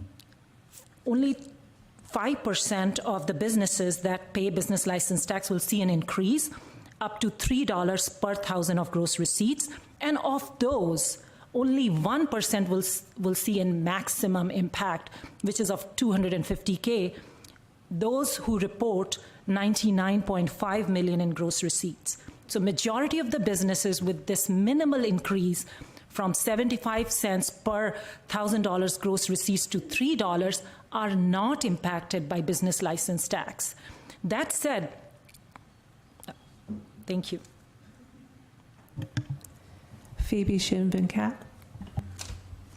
5% of the businesses that pay business license tax will see an increase, up to $3 per thousand of gross receipts, and of those, only 1% will see a maximum impact, which is of $250K, those who report $99.5 million in gross receipts. So majority of the businesses with this minimal increase from 75 cents per $1,000 gross receipts to $3 are not impacted by business license tax. That said, thank you. Phoebe Shin-Venkat.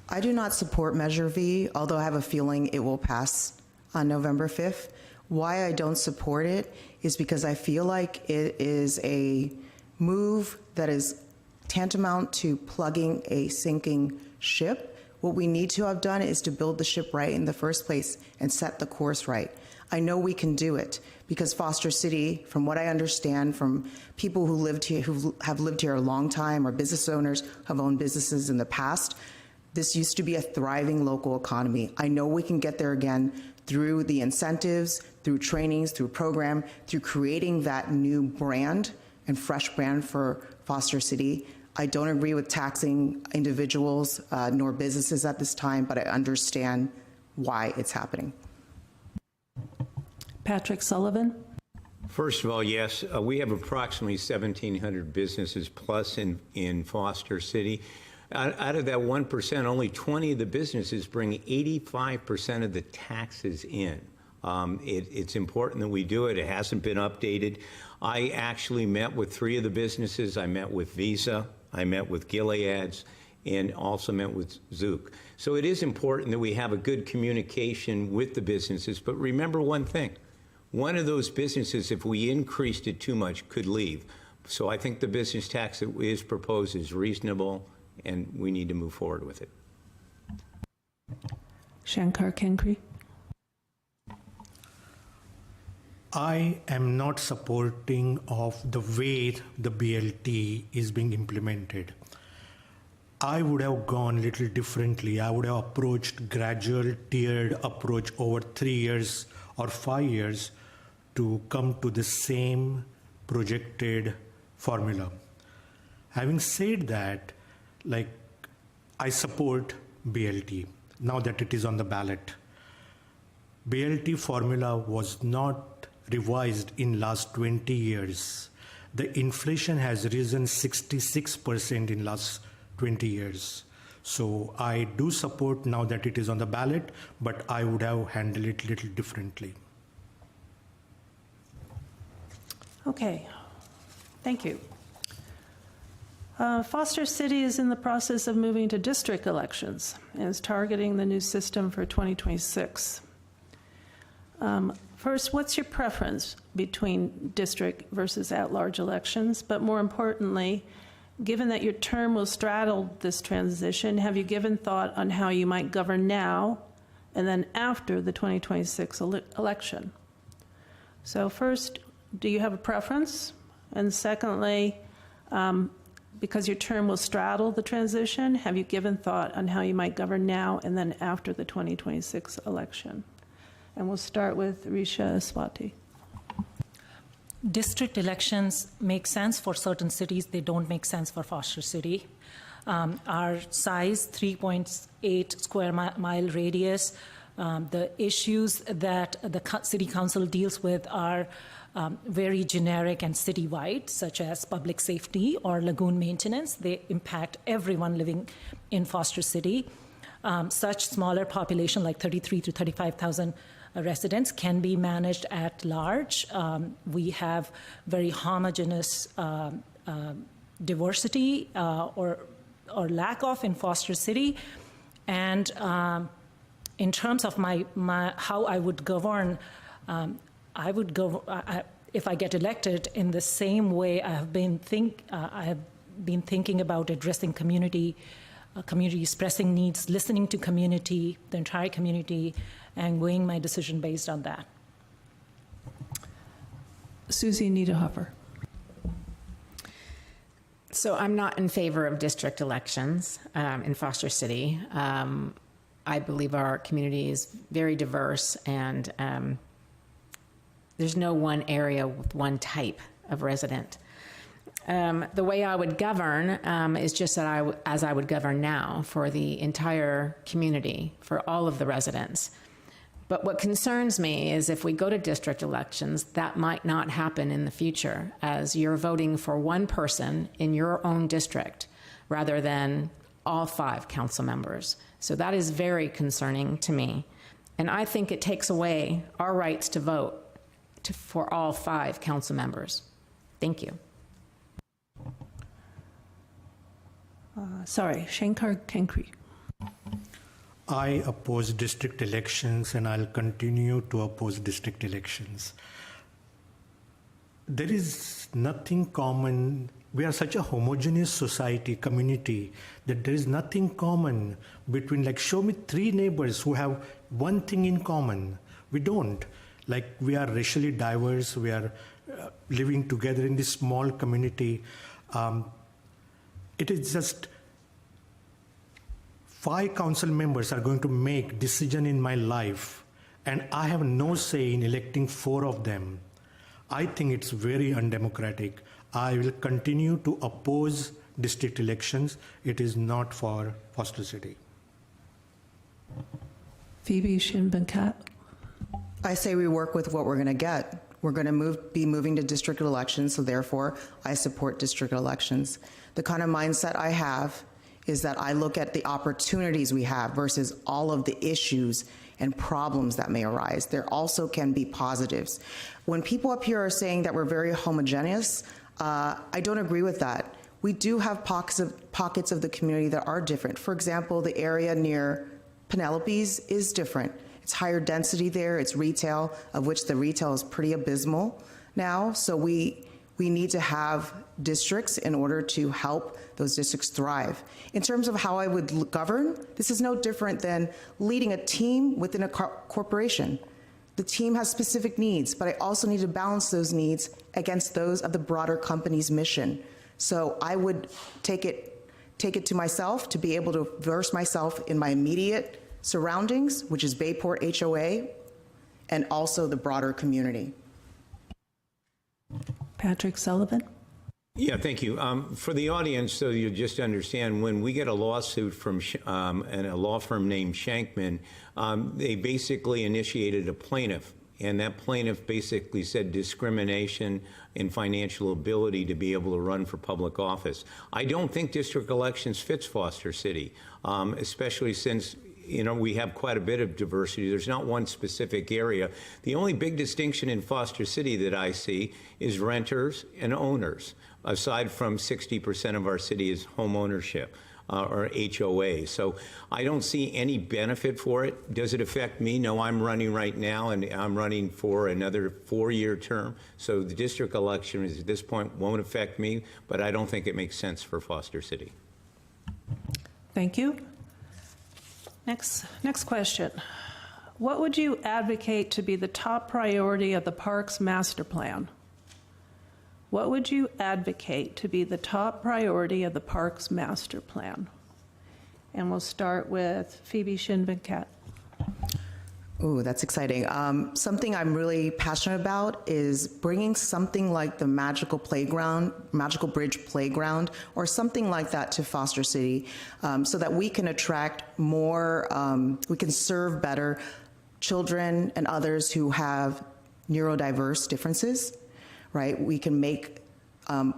I do not support Measure V, although I have a feeling it will pass on November 5th. Why I don't support it is because I feel like it is a move that is tantamount to plugging a sinking ship. What we need to have done is to build the ship right in the first place and set the course right. I know we can do it because Foster City, from what I understand from people who have lived here a long time, or business owners who have owned businesses in the past, this used to be a thriving local economy. I know we can get there again through the incentives, through trainings, through program, through creating that new brand and fresh brand for Foster City. I don't agree with taxing individuals nor businesses at this time, but I understand why it's happening. Patrick Sullivan. First of all, yes, we have approximately 1,700 businesses plus in Foster City. Out of that 1%, only 20 of the businesses bring 85% of the taxes in. It's important that we do it. It hasn't been updated. I actually met with 3 of the businesses. I met with Visa, I met with Gilead's, and also met with Zook. So it is important that we have a good communication with the businesses. But remember one thing. One of those businesses, if we increased it too much, could leave. So I think the business tax that is proposed is reasonable, and we need to move forward with it. Shankar Kenkri. I am not supporting of the way the BLT is being implemented. I would have gone a little differently. I would have approached gradual tiered approach over 3 years or 5 years to come to the same projected formula. Having said that, I support BLT now that it is on the ballot. BLT formula was not revised in last 20 years. The inflation has risen 66% in last 20 years. So I do support now that it is on the ballot, but I would have handled it a little differently. Okay, thank you. Foster City is in the process of moving to district elections and is targeting the new system for 2026. First, what's your preference between district versus at-large elections? But more importantly, given that your term will straddle this transition, have you given thought on how you might govern now and then after the 2026 election? So first, do you have a preference? And secondly, because your term will straddle the transition, have you given thought on how you might govern now and then after the 2026 election? And we'll start with Risha Swati. District elections make sense for certain cities. They don't make sense for Foster City. Our size, 3.8 square mile radius, the issues that the city council deals with are very generic and citywide, such as public safety or lagoon maintenance. They impact everyone living in Foster City. Such smaller population, like 33 to 35,000 residents, can be managed at large. We have very homogeneous diversity or lack of in Foster City. And in terms of how I would govern, I would go, if I get elected, in the same way I have been thinking about addressing communities' pressing needs, listening to community, the entire community, and weighing my decision based on that. Susie Niederhofer. So I'm not in favor of district elections in Foster City. I believe our community is very diverse, and there's no one area with one type of resident. The way I would govern is just that as I would govern now for the entire community, for all of the residents. But what concerns me is if we go to district elections, that might not happen in the future, as you're voting for one person in your own district rather than all 5 council members. So that is very concerning to me. And I think it takes away our rights to vote for all 5 council members. Thank you. Shankar Kenkri. I oppose district elections, and I'll continue to oppose district elections. There is nothing common. We are such a homogeneous society, community, that there is nothing common between, like, show me 3 neighbors who have one thing in common. We don't. Like, we are racially diverse. We are living together in this small community. It is just 5 council members are going to make decision in my life, and I have no say in electing 4 of them. I think it's very undemocratic. I will continue to oppose district elections. It is not for Foster City. Phoebe Shinbenkat. I say we work with what we're going to get. We're going to be moving to district elections, so therefore I support district elections. The kind of mindset I have is that I look at the opportunities we have versus all of the issues and problems that may arise. There also can be positives. When people up here are saying that we're very homogeneous, I don't agree with that. We do have pockets of the community that are different. For example, the area near Penelope's is different. It's higher density there, it's retail, of which the retail is pretty abysmal now. So we need to have districts in order to help those districts thrive. In terms of how I would govern, this is no different than leading a team within a corporation. The team has specific needs, but I also need to balance those needs against those of the broader company's mission. So I would take it to myself to be able to verse myself in my immediate surroundings, which is Bayport HOA, and also the broader community. Patrick Sullivan. Yeah, thank you. For the audience, so you just understand, when we get a lawsuit from a law firm named Shankman, they basically initiated a plaintiff, and that plaintiff basically said discrimination in financial ability to be able to run for public office. I don't think district elections fits Foster City, especially since we have quite a bit of diversity. There's not one specific area. The only big distinction in Foster City that I see is renters and owners, aside from 60% of our city is home ownership. or HOA. So I don't see any benefit for it. Does it affect me? No, I'm running right now, and I'm running for another 4-year term. So the district election at this point won't affect me, but I don't think it makes sense for Foster City. Thank you. Next question. What would you advocate to be the top priority of the Parks Master Plan? What would you advocate to be the top priority of the Parks Master Plan? And we'll start with Phoebe Shinvenkat. Ooh, that's exciting. Something I'm really passionate about is bringing something like the Magical Bridge Playground, or something like that to Foster City, so that we can attract more, we can serve better children and others who have neurodiverse differences, right? We can make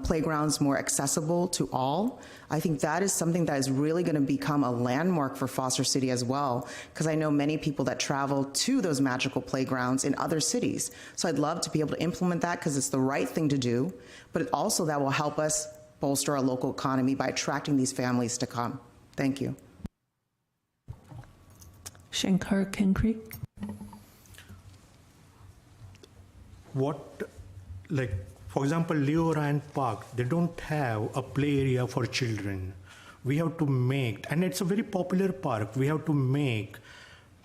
playgrounds more accessible to all. I think that is something that is really going to become a landmark for Foster City as well, because I know many people that travel to those magical playgrounds in other cities. So I'd love to be able to implement that because it's the right thing to do, but also that will help us bolster our local economy by attracting these families to come. Thank you. Shankar Kinkri. For example, Leo Ryan Park, they don't have a play area for children. We have to make, and it's a very popular park, we have to make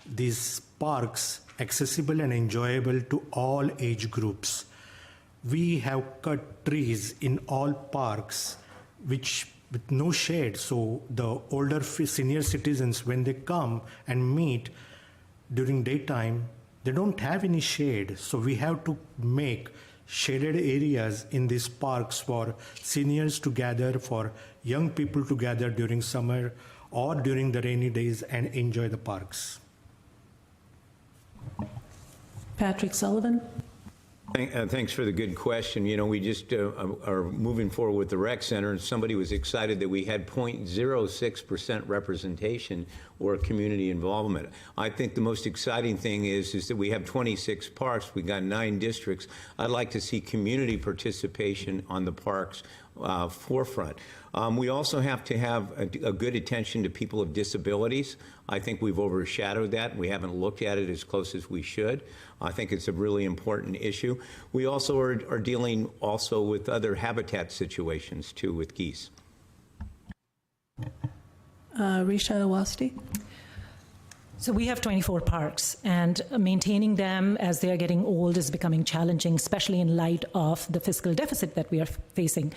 these parks accessible and enjoyable to all age groups. We have cut trees in all parks with no shade, so the older senior citizens, when they come and meet during daytime, they don't have any shade. So we have to make shaded areas in these parks for seniors to gather, for young people to gather during summer or during the rainy days and enjoy the parks. Patrick Sullivan. Thanks for the good question. You know, we just are moving forward with the rec center, and somebody was excited that we had 0.06% representation or community involvement. I think the most exciting thing is that we have 26 parks. We got 9 districts. I'd like to see community participation on the parks forefront. We also have to have a good attention to people with disabilities. I think we've overshadowed that. We haven't looked at it as close as we should. I think it's a really important issue. We also are dealing also with other habitat situations too with geese. Risha Awasti. So we have 24 parks, and maintaining them as they are getting old is becoming challenging, especially in light of the fiscal deficit that we are facing.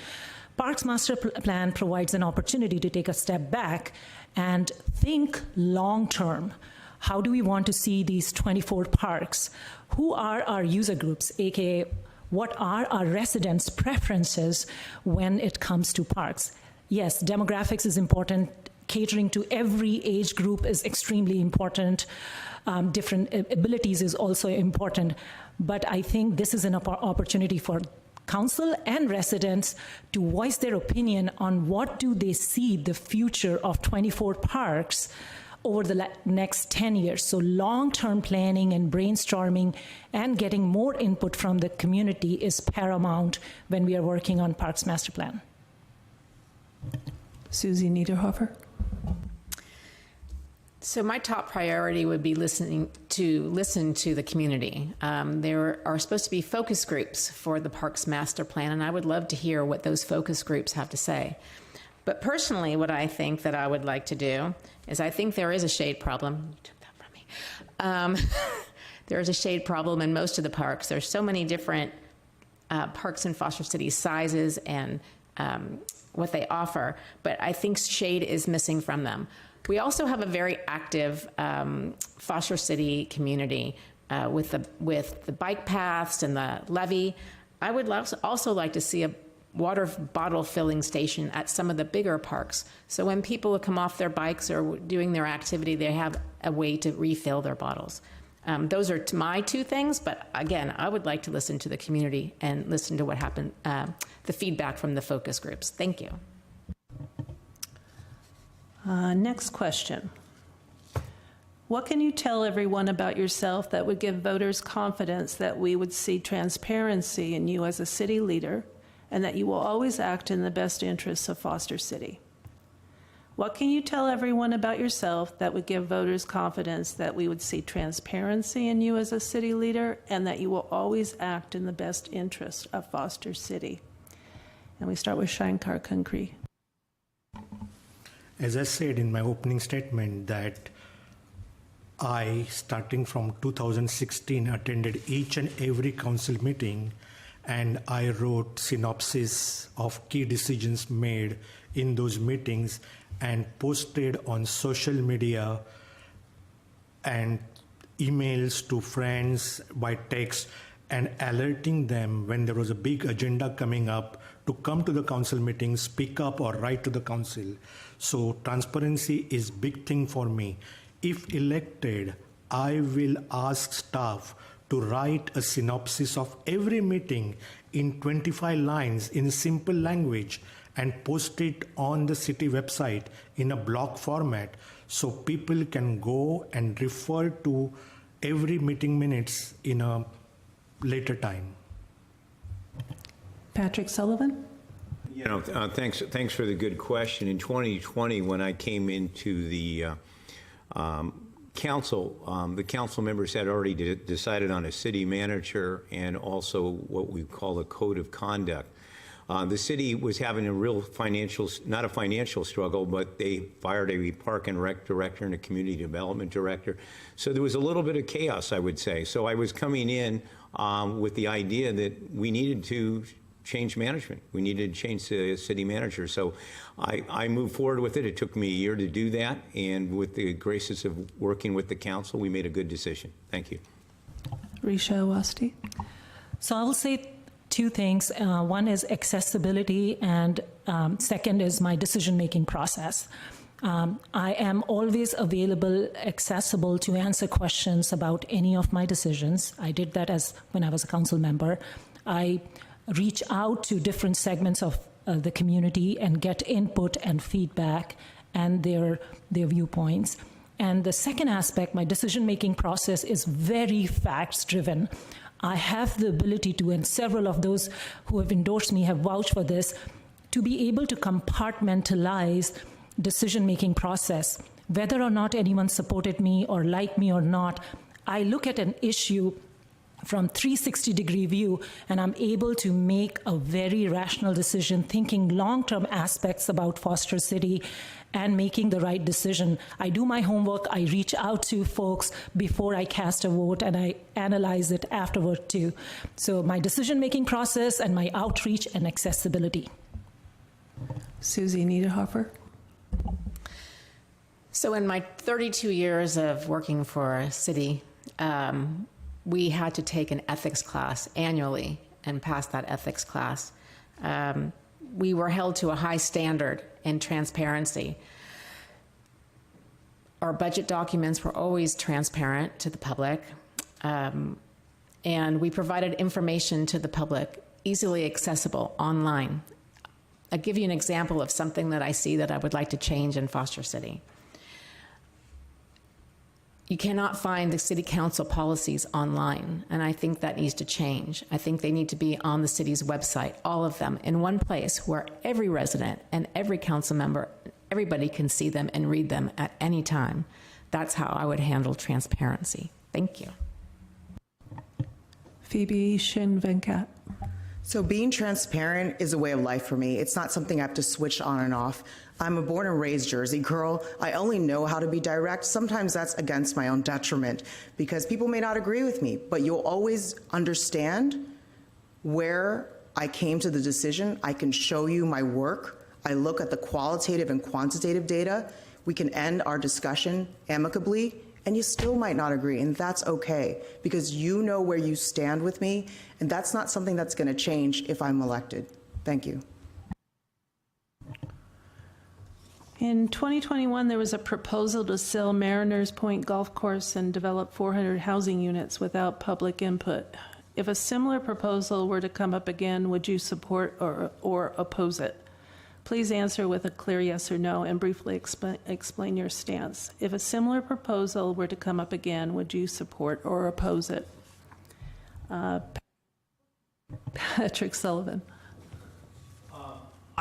Parks Master Plan provides an opportunity to take a step back and think long-term. How do we want to see these 24 parks? Who are our user groups, aka what are our residents' preferences when it comes to parks? Yes, demographics is important. Catering to every age group is extremely important. Different abilities is also important. But I think this is an opportunity for council and residents to voice their opinion on what do they see the future of 24 parks over the next 10 years. So long-term planning and brainstorming and getting more input from the community is paramount when we are working on Parks Master Plan. Susie Niederhofer. So my top priority would be listen to the community. There are supposed to be focus groups for the Parks Master Plan, and I would love to hear what those focus groups have to say. But personally, what I think that I would like to do is I think there is a shade problem. You took that from me. There is a shade problem in most of the parks. There's so many different parks in Foster City sizes and what they offer, but I think shade is missing from them. We also have a very active Foster City community with the bike paths and the levee. I would also like to see a water bottle filling station at some of the bigger parks. So when people come off their bikes or doing their activity, they have a way to refill their bottles. Those are my 2 things, but again, I would like to listen to the community and listen to what happened, the feedback from the focus groups. Thank you. Next question. What can you tell everyone about yourself that would give voters confidence that we would see transparency in you as a city leader and that you will always act in the best interests of Foster City? What can you tell everyone about yourself that would give voters confidence that we would see transparency in you as a city leader and that you will always act in the best interest of Foster City? And we start with Shankar Kankri. As I said in my opening statement, that I, starting from 2016, attended each and every council meeting, and I wrote synopsis of key decisions made in those meetings and posted on social media and emails to friends by text and alerting them when there was a big agenda coming up to come to the council meeting, speak up or write to the council. So transparency is big thing for me. If elected, I will ask staff to write a synopsis of every meeting in 25 lines in simple language and post it on the city website in a blog format so people can go and refer to every meeting minutes in a later time. Patrick Sullivan. You know, thanks for the good question. In 2020, when I came into the council, the council members had already decided on a city manager and also what we call a code of conduct. The city was having a real not a financial struggle, but they fired a park and rec director and a community development director. So there was a little bit of chaos, I would say. So I was coming in with the idea that we needed to change management. We needed to change the city manager. So I moved forward with it. It took me a year to do that. And with the graces of working with the council, we made a good decision. Thank you. Risha Awasthi. So I will say two things. One is accessibility, and second is my decision-making process. I am always available, accessible to answer questions about any of my decisions. I did that when I was a council member. I reach out to different segments of the community and get input and feedback and their viewpoints. And the second aspect, my decision-making process is very facts-driven. I have the ability to, and several of those who have endorsed me have vouched for this, to be able to compartmentalize decision-making process. Whether or not anyone supported me or liked me or not, I look at an issue from 360-degree view, and I'm able to make a very rational decision, thinking long-term aspects about Foster City and making the right decision. I do my homework, I reach out to folks before I cast a vote, and I analyze it afterward too. So my decision-making process and my outreach and accessibility. Susie Niederhofer. So in my 32 years of working for a city, we had to take an ethics class annually and pass that ethics class. We were held to a high standard in transparency. Our budget documents were always transparent to the public, and we provided information to the public easily accessible online. I'll give you an example of something that I see that I would like to change in Foster City. You cannot find the city council policies online, and I think that needs to change. I think they need to be on the city's website, all of them, in one place where every resident and every council member, everybody can see them and read them at any time. That's how I would handle transparency. Thank you. Phoebe Shin Venkat. So being transparent is a way of life for me. It's not something I have to switch on and off. I'm a born and raised Jersey girl. I only know how to be direct. Sometimes that's against my own detriment because people may not agree with me, but you'll always understand where I came to the decision. I can show you my work. I look at the qualitative and quantitative data. We can end our discussion amicably, and you still might not agree, and that's okay because you know where you stand with me, and that's not something that's going to change if I'm elected. Thank you. In 2021, there was a proposal to sell Mariners Point Golf Course and develop 400 housing units without public input. If a similar proposal were to come up again, would you support or oppose it? Please answer with a clear yes or no and briefly explain your stance. If a similar proposal were to come up again, would you support or oppose it? Patrick Sullivan.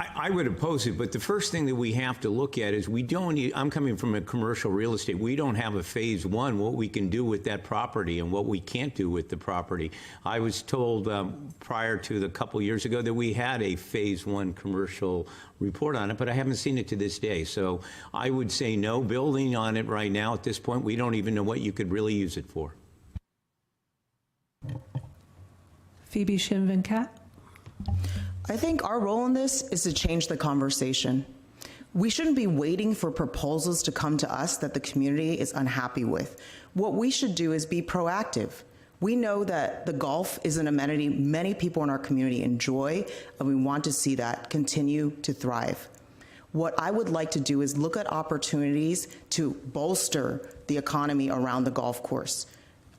I would oppose it, but the first thing that we have to look at is I'm coming from a commercial real estate. We don't have a phase one, what we can do with that property and what we can't do with the property. I was told prior to a couple years ago that we had a phase one commercial report on it, but I haven't seen it to this day. So I would say no building on it right now at this point. We don't even know what you could really use it for. Phoebe Shinvenkat? I think our role in this is to change the conversation. We shouldn't be waiting for proposals to come to us that the community is unhappy with. What we should do is be proactive. We know that the golf is an amenity many people in our community enjoy, and we want to see that continue to thrive. What I would like to do is look at opportunities to bolster the economy around the golf course.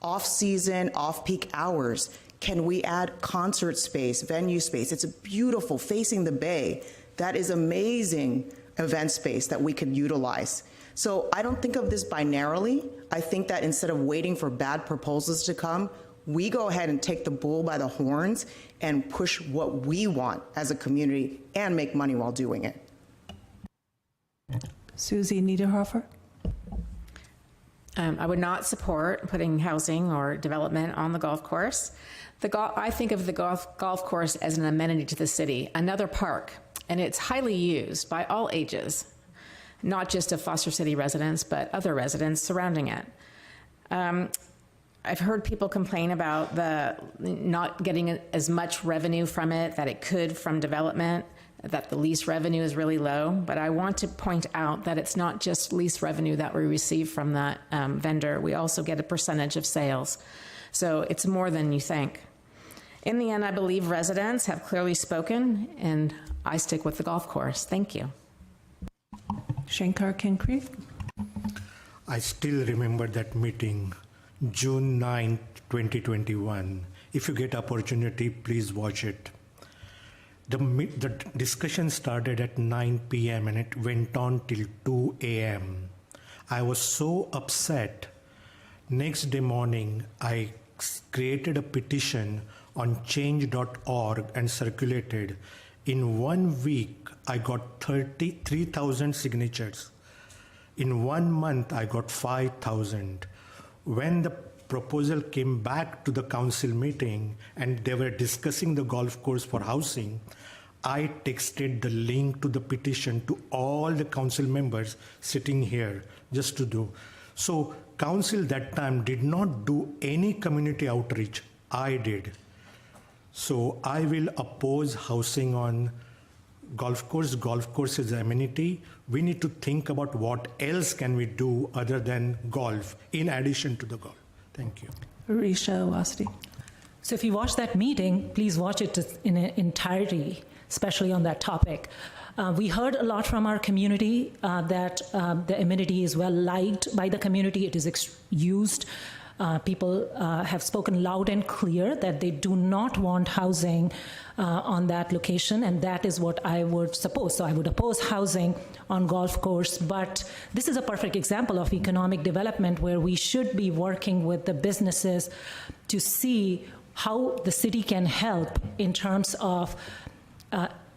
Off-season, off-peak hours, can we add concert space, venue space? It's beautiful, facing the bay. That is amazing event space that we could utilize. So I don't think of this binarily. I think that instead of waiting for bad proposals to come, we go ahead and take the bull by the horns and push what we want as a community and make money while doing it. Susie Niederhofer? I would not support putting housing or development on the golf course. I think of the golf course as an amenity to the city, another park, and it's highly used by all ages, not just of Foster City residents, but other residents surrounding it. I've heard people complain about the not getting as much revenue from it that it could from development, that the lease revenue is really low, but I want to point out that it's not just lease revenue that we receive from that vendor. We also get a percentage of sales. So it's more than you think. In the end, I believe residents have clearly spoken, and I stick with the golf course. Thank you. Shankar Kinkreef? I still remember that meeting, June 9th, 2021. If you get opportunity, please watch it. The discussion started at 9 p.m. and it went on till 2 a.m. I was so upset. Next day morning, I created a petition on change.org and circulated. In 1 week, I got 33,000 signatures. In 1 month, I got 5,000. When the proposal came back to the council meeting and they were discussing the golf course for housing, I texted the link to the petition to all the council members sitting here just to do. So council that time did not do any community outreach. I did. So I will oppose housing on golf course. Golf course is an amenity. We need to think about what else can we do other than golf in addition to the golf. Thank you. Risha Wasti? So if you watch that meeting, please watch it in its entirety, especially on that topic. We heard a lot from our community that the amenity is well liked by the community. It is used. People have spoken loud and clear that they do not want housing on that location, and that is what I would suppose. So I would oppose housing on golf course, but this is a perfect example of economic development where we should be working with the businesses to see how the city can help in terms of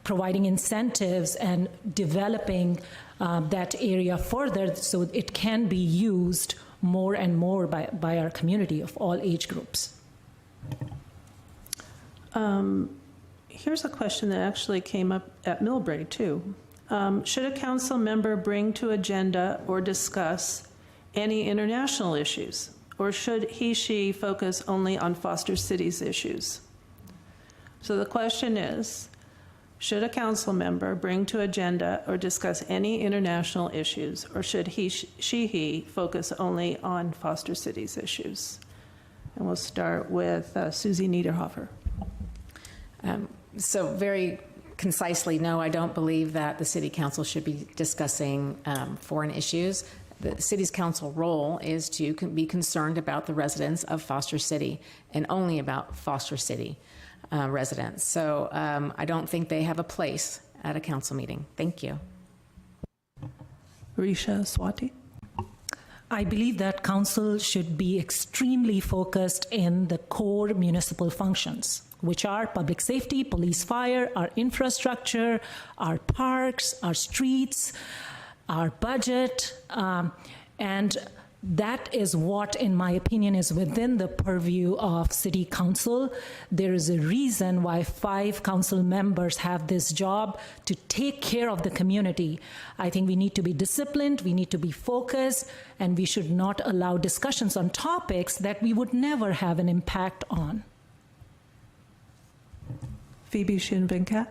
providing incentives and developing that area further so it can be used more and more by our community of all age groups. Here's a question that actually came up at Millbrae, too. Should a council member bring to agenda or discuss any international issues, or should he/she focus only on Foster City's issues? So the question is, should a council member bring to agenda or discuss any international issues, or should he focus only on Foster City's issues? And we'll start with Susie Niederhofer. So very concisely, no, I don't believe that the city council should be discussing foreign issues. The city's council role is to be concerned about the residents of Foster City and only about Foster City residents. So I don't think they have a place at a council meeting. Thank you. Risha Swati? I believe that council should be extremely focused in the core municipal functions, which are public safety, police, fire, our infrastructure, our parks, our streets, our budget, and that is what, in my opinion, is within the purview of City Council. There is a reason why 5 council members have this job to take care of the community. I think we need to be disciplined, we need to be focused, and we should not allow discussions on topics that we would never have an impact on. Phoebe Shin-Venkat.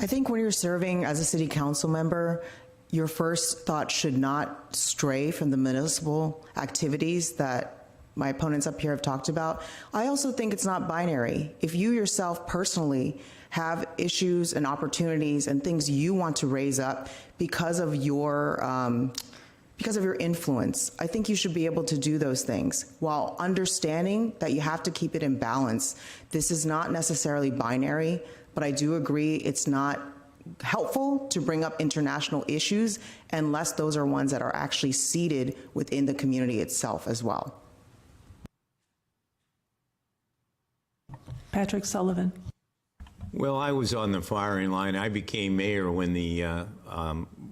I think when you're serving as a city council member, your first thought should not stray from the municipal activities that my opponents up here have talked about. I also think it's not binary. If you yourself personally have issues and opportunities and things you want to raise up because of your influence, I think you should be able to do those things while understanding that you have to keep it in balance. This is not necessarily binary, but I do agree it's not helpful to bring up international issues unless those are ones that are actually seated within the community itself as well. Patrick Sullivan. Well, I was on the firing line. I became mayor when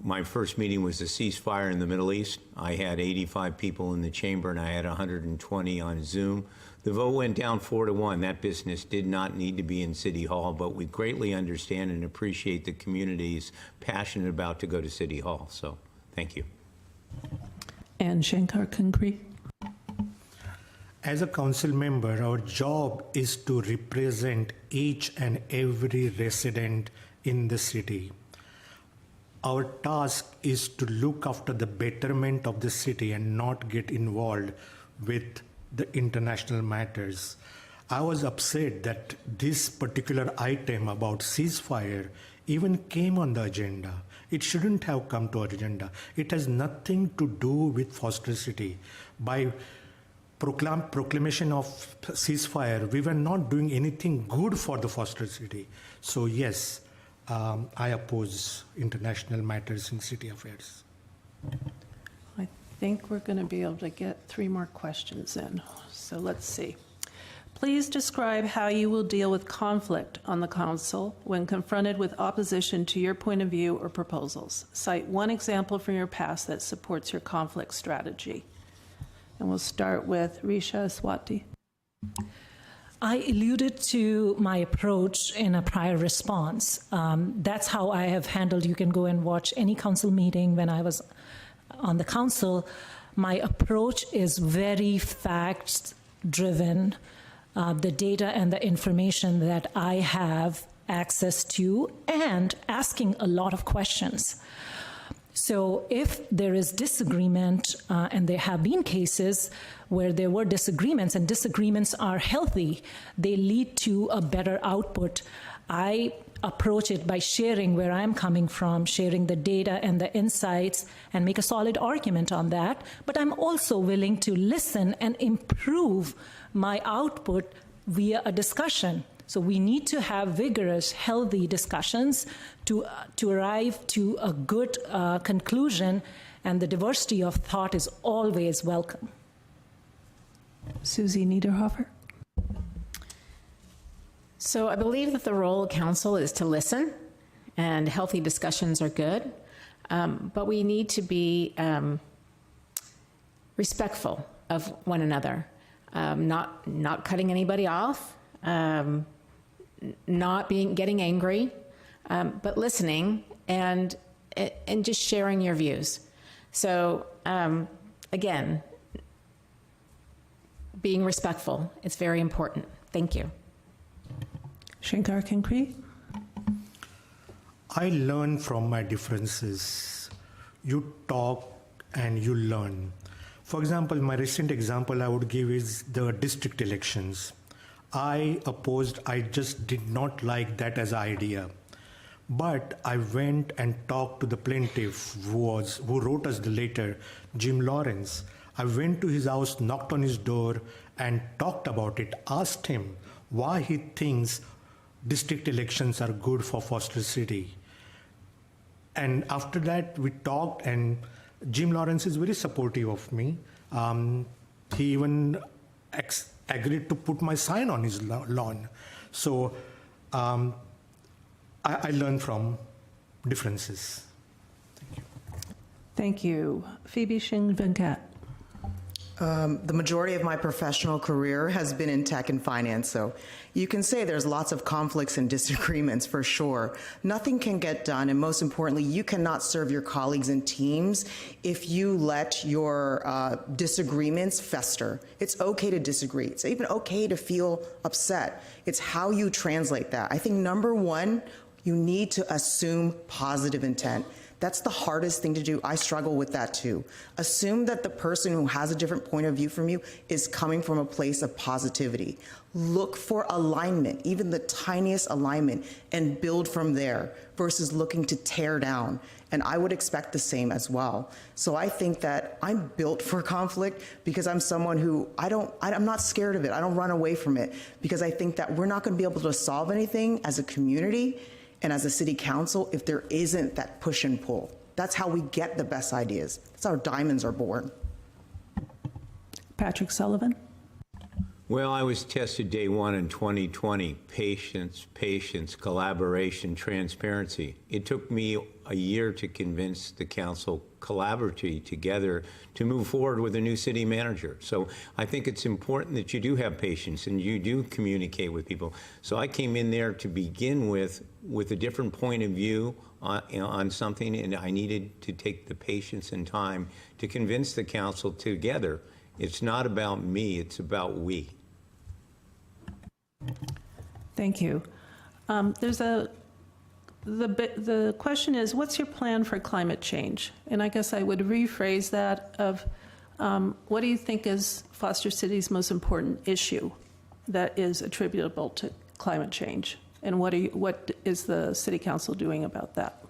my first meeting was a ceasefire in the Middle East. I had 85 people in the chamber and I had 120 on Zoom. The vote went down 4-1. That business did not need to be in City Hall, but we greatly understand and appreciate the community's passionate about to go to City Hall. So thank you. And Shankar Kankri. As a council member, our job is to represent each and every resident in the city. Our task is to look after the betterment of the city and not get involved with the international matters. I was upset that this particular item about ceasefire even came on the agenda. It shouldn't have come to our agenda. It has nothing to do with Foster City. By proclamation of ceasefire, we were not doing anything good for the Foster City. So yes, I oppose international matters in city affairs. I think we're going to be able to get 3 more questions in. So let's see. Please describe how you will deal with conflict on the council when confronted with opposition to your point of view or proposals. Cite one example from your past that supports your conflict strategy. And we'll start with Risha Swati. I alluded to my approach in a prior response. That's how I have handled, you can go and watch any council meeting when I was on the council. My approach is very facts-driven. The data and the information that I have access to, and asking a lot of questions. So if there is disagreement, and there have been cases where there were disagreements, and disagreements are healthy, they lead to a better output. I approach it by sharing where I'm coming from, sharing the data and the insights, and make a solid argument on that. But I'm also willing to listen and improve my output via a discussion. So we need to have vigorous, healthy discussions to arrive to a good conclusion, and the diversity of thought is always welcome. Susie Niederhofer. So I believe that the role of council is to listen, and healthy discussions are good, but we need to be respectful of one another, not cutting anybody off, not getting angry, but listening and just sharing your views. So again, being respectful, it's very important. Thank you. Shankar Kankri. I learn from my differences. You talk and you learn. For example, my recent example I would give is the district elections. I just did not like that as an idea. But I went and talked to the plaintiff who wrote us the letter, Jim Lawrence. I went to his house, knocked on his door, and talked about it, asked him why he thinks district elections are good for Foster City. And after that, we talked, and Jim Lawrence is very supportive of me. He even agreed to put my sign on his lawn. So I learned from differences. Thank you. Phoebe Shing Venkat. The majority of my professional career has been in tech and finance, so you can say there's lots of conflicts and disagreements for sure. Nothing can get done, and most importantly, you cannot serve your colleagues and teams if you let your disagreements fester. It's okay to disagree. It's even okay to feel upset. It's how you translate that. I think number one, you need to assume positive intent. That's the hardest thing to do. I struggle with that too. Assume that the person who has a different point of view from you is coming from a place of positivity. Look for alignment, even the tiniest alignment, and build from there versus looking to tear down. And I would expect the same as well. So I think that I'm built for conflict because I'm someone who I'm not scared of it. I don't run away from it because I think that we're not going to be able to solve anything as a community and as a city council if there isn't that push and pull. That's how we get the best ideas. That's how diamonds are born. Patrick Sullivan. Well, I was tested day one in 2020. Patience, collaboration, transparency. It took me a year to convince the council collaboratively together to move forward with a new city manager. So I think it's important that you do have patience and you do communicate with people. So I came in there to begin with a different point of view on something, and I needed to take the patience and time to convince the council together. It's not about me, it's about we. Thank you. The question is, what's your plan for climate change? And I guess I would rephrase that of, what do you think is Foster City's most important issue that is attributable to climate change? And what is the City Council doing about that?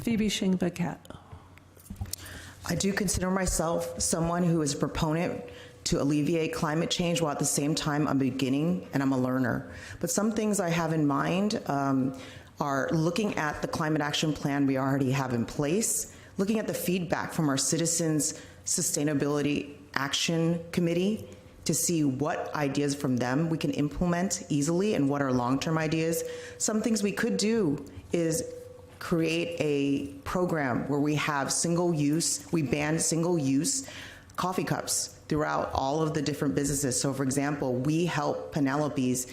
Phoebe Shing Venkat. I do consider myself someone who is a proponent to alleviate climate change, while at the same time I'm beginning and I'm a learner. But some things I have in mind are looking at the climate action plan we already have in place, looking at the feedback from our Citizens Sustainability Action Committee to see what ideas from them we can implement easily and what are long-term ideas. Some things we could do is create a program where we have we ban single-use coffee cups throughout all of the different businesses. So for example, we help Penelope's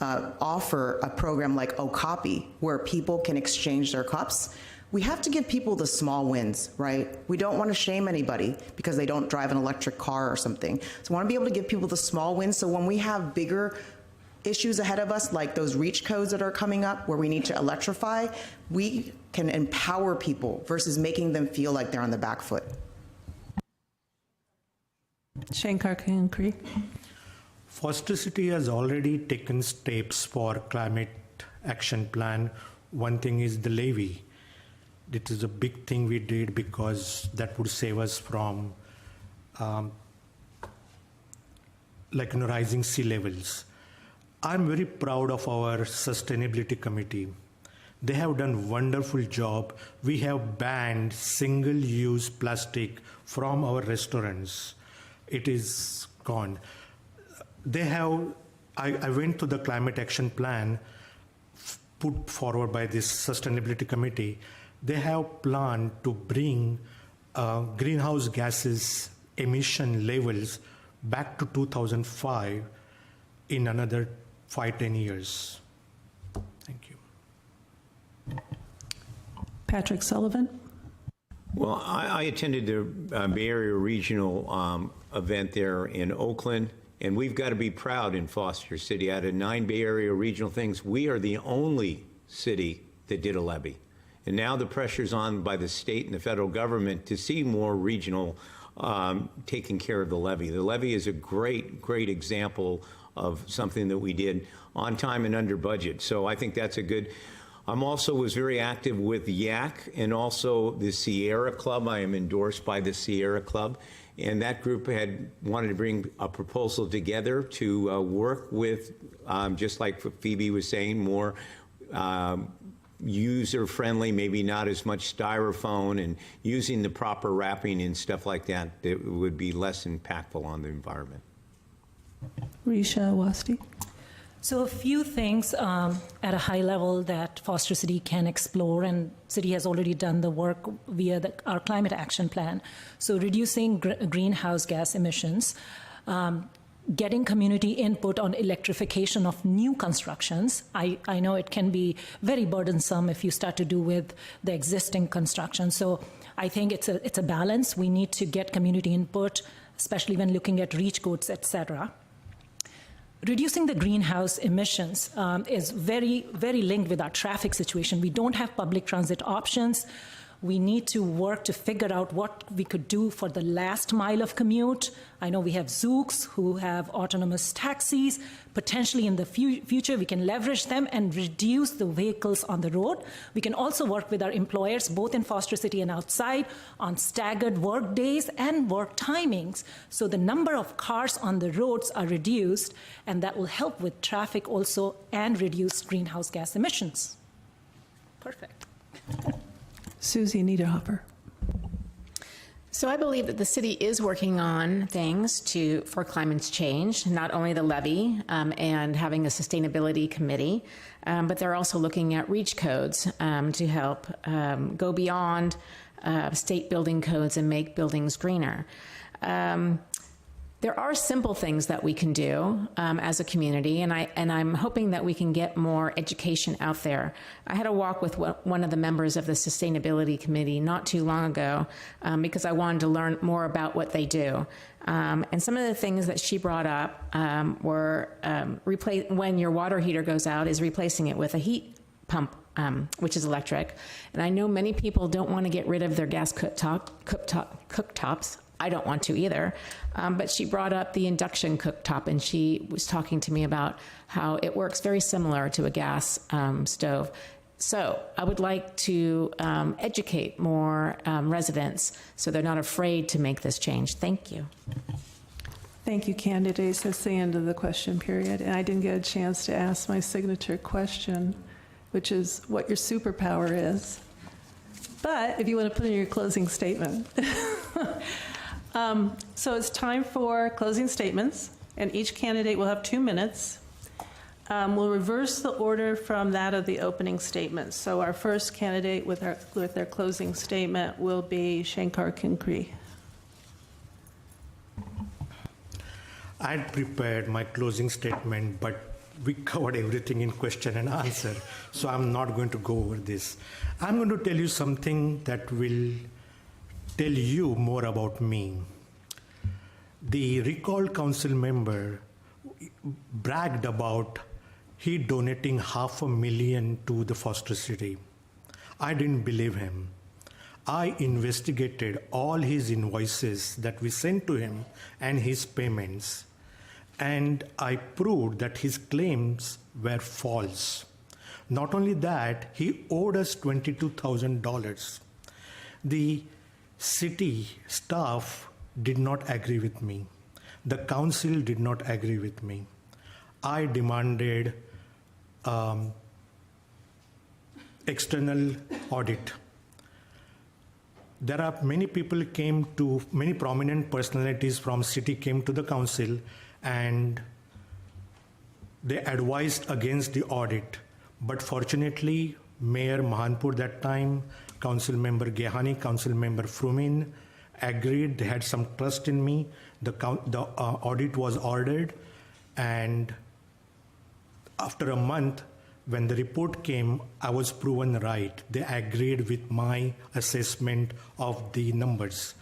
offer a program like Okapi, where people can exchange their cups. We have to give people the small wins, right? We don't want to shame anybody because they don't drive an electric car or something. So we want to be able to give people the small wins, so when we have bigger issues ahead of us, like those REACH codes that are coming up where we need to electrify, we can empower people versus making them feel like they're on the back foot. Shankar Kankri. Foster City has already taken steps for climate action plan. One thing is the levy. It is a big thing we did because that would save us from rising sea levels. I'm very proud of our sustainability committee. They have done a wonderful job. We have banned single-use plastic from our restaurants. It is gone. I went to the climate action plan put forward by this sustainability committee. They have planned to bring greenhouse gases emission levels back to 2005 in another 5-10 years. Thank you. Patrick Sullivan. Well, I attended the Bay Area Regional event there in Oakland, and we've got to be proud in Foster City. Out of 9 Bay Area regional things, we are the only city that did a levy. And now the pressure's on by the state and the federal government to see more regional taking care of the levy. The levy is a great, great example of something that we did on time and under budget. So I think that's a good. Was very active with YAC and also the Sierra Club. I am endorsed by the Sierra Club. And that group had wanted to bring a proposal together to work with, just like Phoebe was saying, more user-friendly, maybe not as much styrofoam, and using the proper wrapping and stuff like that, it would be less impactful on the environment. Risha Wasti. So a few things at a high level that Foster City can explore, and City has already done the work via our climate action plan. So reducing greenhouse gas emissions, getting community input on electrification of new constructions. I know it can be very burdensome if you start to do with the existing construction. So I think it's a balance. We need to get community input, especially when looking at reach codes, et cetera. Reducing the greenhouse emissions is very, very linked with our traffic situation. We don't have public transit options. We need to work to figure out what we could do for the last mile of commute. I know we have Zoox who have autonomous taxis. Potentially in the future, we can leverage them and reduce the vehicles on the road. We can also work with our employers, both in Foster City and outside, on staggered work days and work timings. So the number of cars on the roads are reduced, and that will help with traffic also and reduce greenhouse gas emissions. Perfect. Susie Niederhofer. So I believe that the city is working on things for climate change, not only the levy and having a sustainability committee, but they're also looking at reach codes to help go beyond state building codes and make buildings greener. There are simple things that we can do as a community, and I'm hoping that we can get more education out there. I had a walk with one of the members of the Sustainability Committee not too long ago because I wanted to learn more about what they do. And some of the things that she brought up were when your water heater goes out is replacing it with a heat pump, which is electric. And I know many people don't want to get rid of their gas cooktops. I don't want to either. But she brought up the induction cooktop, and she was talking to me about how it works very similar to a gas stove. So I would like to educate more residents so they're not afraid to make this change. Thank you. Thank you, candidates. That's the end of the question period. And I didn't get a chance to ask my signature question, which is what your superpower is. But if you want to put in your closing statement. So it's time for closing statements, and each candidate will have 2 minutes. We'll reverse the order from that of the opening statement. So our first candidate with their closing statement will be Shankar Kinkri. I had prepared my closing statement, but we covered everything in question and answer, so I'm not going to go over this. I'm going to tell you something that will tell you more about me. The recalled council member bragged about he donating $500,000 to the Foster City. I didn't believe him. I investigated all his invoices that we sent to him and his payments, and I proved that his claims were false. Not only that, he owed us $22,000. The city staff did not agree with me. The council did not agree with me. I demanded external audit. There are many prominent personalities from city came to the council, and they advised against the audit. But fortunately, Mayor Mahanpur that time, Council Member Gehani, Council Member Frumin agreed. They had some trust in me. The audit was ordered, and after a month, when the report came, I was proven right. They agreed with my assessment of the numbers.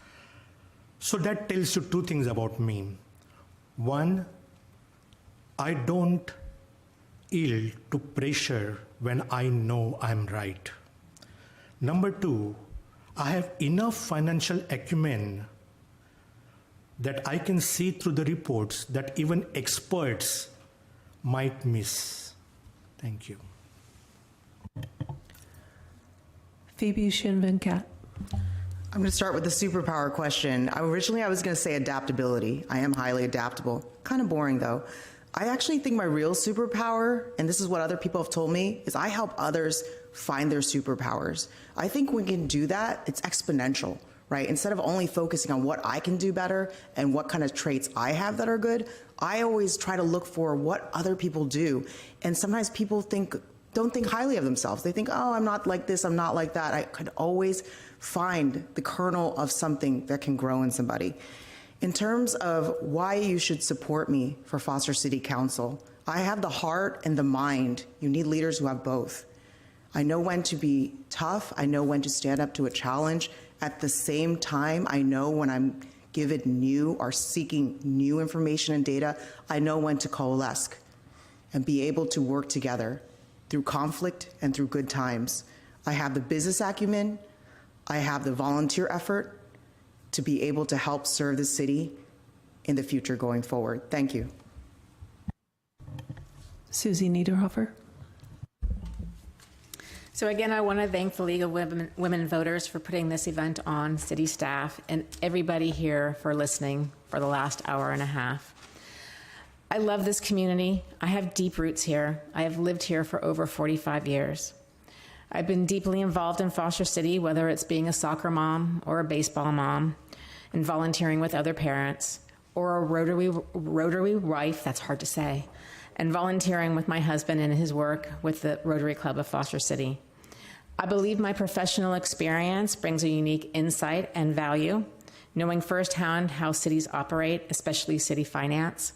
So that tells you 2 things about me. One, I don't yield to pressure when I know I'm right. Number 2, I have enough financial acumen that I can see through the reports that even experts might miss. Thank you. Phoebe Shinvenkat. I'm going to start with the superpower question. Originally, I was going to say adaptability. I am highly adaptable. Kind of boring, though. I actually think my real superpower, and this is what other people have told me, is I help others find their superpowers. I think when we can do that, it's exponential, right? Instead of only focusing on what I can do better and what kind of traits I have that are good, I always try to look for what other people do. And sometimes people don't think highly of themselves. They think, oh, I'm not like this, I'm not like that. I could always find the kernel of something that can grow in somebody. In terms of why you should support me for Foster City Council, I have the heart and the mind. You need leaders who have both. I know when to be tough. I know when to stand up to a challenge. At the same time, I know when I'm given new or seeking new information and data, I know when to coalesce and be able to work together through conflict and through good times. I have the business acumen. I have the volunteer effort to be able to help serve the city in the future going forward. Thank you. Susie Niederhofer. So again, I want to thank the League of Women Voters for putting this event on, city staff, and everybody here for listening for the last hour and a half. I love this community. I have deep roots here. I have lived here for over 45 years. I've been deeply involved in Foster City, whether it's being a soccer mom or a baseball mom, and volunteering with other parents, or a Rotary wife, that's hard to say, and volunteering with my husband in his work with the Rotary Club of Foster City. I believe my professional experience brings a unique insight and value, knowing firsthand how cities operate, especially city finance.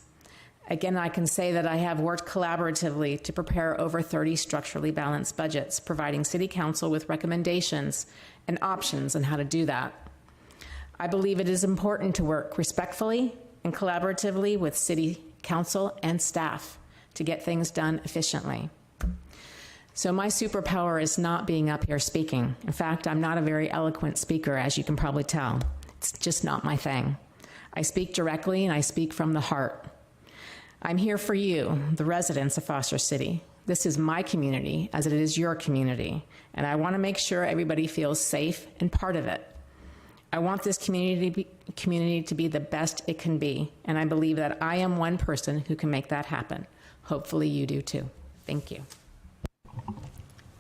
Again, I can say that I have worked collaboratively to prepare over 30 structurally balanced budgets, providing City Council with recommendations and options on how to do that. I believe it is important to work respectfully and collaboratively with City Council and staff to get things done efficiently. So my superpower is not being up here speaking. In fact, I'm not a very eloquent speaker, as you can probably tell. It's just not my thing. I speak directly and I speak from the heart. I'm here for you, the residents of Foster City. This is my community as it is your community, and I want to make sure everybody feels safe and part of it. I want this community to be the best it can be, and I believe that I am one person who can make that happen. Hopefully you do too. Thank you.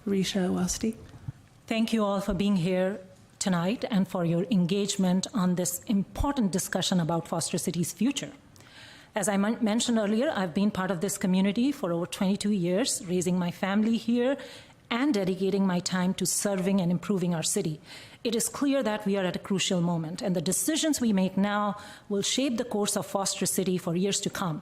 Risha Awasthi. Thank you all for being here tonight and for your engagement on this important discussion about Foster City's future. As I mentioned earlier, I've been part of this community for over 22 years, raising my family here and dedicating my time to serving and improving our city. It is clear that we are at a crucial moment, and the decisions we make now will shape the course of Foster City for years to come.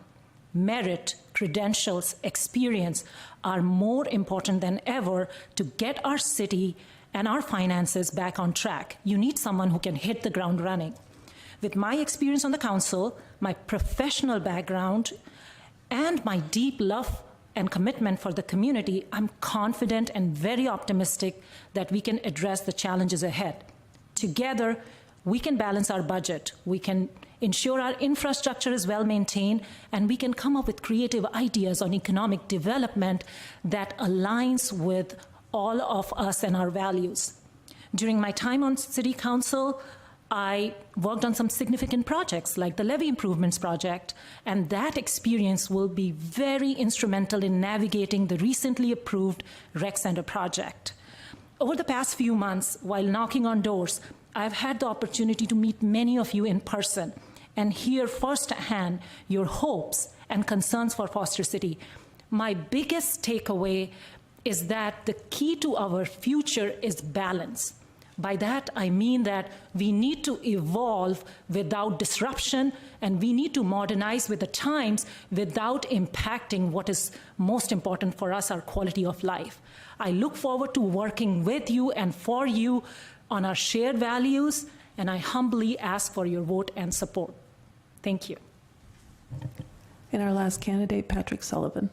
Merit, credentials, experience are more important than ever to get our city and our finances back on track. You need someone who can hit the ground running. With my experience on the council, my professional background, and my deep love and commitment for the community, I'm confident and very optimistic that we can address the challenges ahead. Together, we can balance our budget, we can ensure our infrastructure is well maintained, and we can come up with creative ideas on economic development that aligns with all of us and our values. During my time on City Council, I worked on some significant projects like the levee improvements project, and that experience will be very instrumental in navigating the recently approved rec center project. Over the past few months, while knocking on doors, I've had the opportunity to meet many of you in person and hear firsthand your hopes and concerns for Foster City. My biggest takeaway is that the key to our future is balance. By that, I mean that we need to evolve without disruption, and we need to modernize with the times without impacting what is most important for us, our quality of life. I look forward to working with you and for you on our shared values, and I humbly ask for your vote and support. Thank you. And our last candidate, Patrick Sullivan.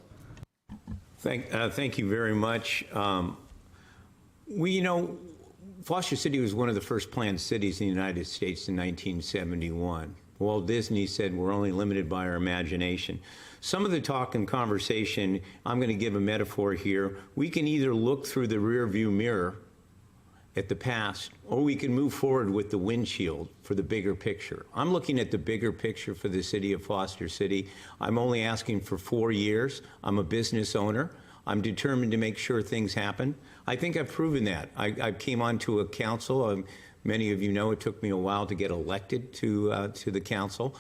Thank you very much. Foster City was one of the first planned cities in the United States in 1971. Walt Disney said we're only limited by our imagination. Some of the talk and conversation, I'm going to give a metaphor here. We can either look through the rearview mirror at the past, or we can move forward with the windshield for the bigger picture. I'm looking at the bigger picture for the city of Foster City. I'm only asking for 4 years. I'm a business owner. I'm determined to make sure things happen. I think I've proven that. I came onto a council. Many of you know it took me a while to get elected to the council.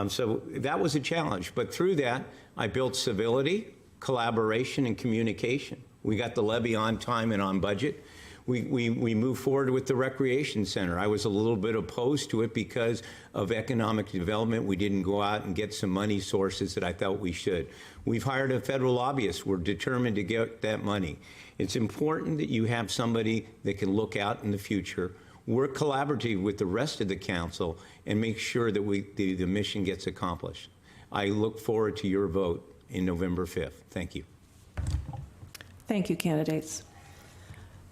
So that was a challenge. But through that, I built civility, collaboration, and communication. We got the levy on time and on budget. We moved forward with the recreation center. I was a little bit opposed to it because of economic development. We didn't go out and get some money sources that I thought we should. We've hired a federal lobbyist. We're determined to get that money. It's important that you have somebody that can look out in the future, work collaboratively with the rest of the council, and make sure that the mission gets accomplished. I look forward to your vote in November 5th. Thank you. Thank you, candidates.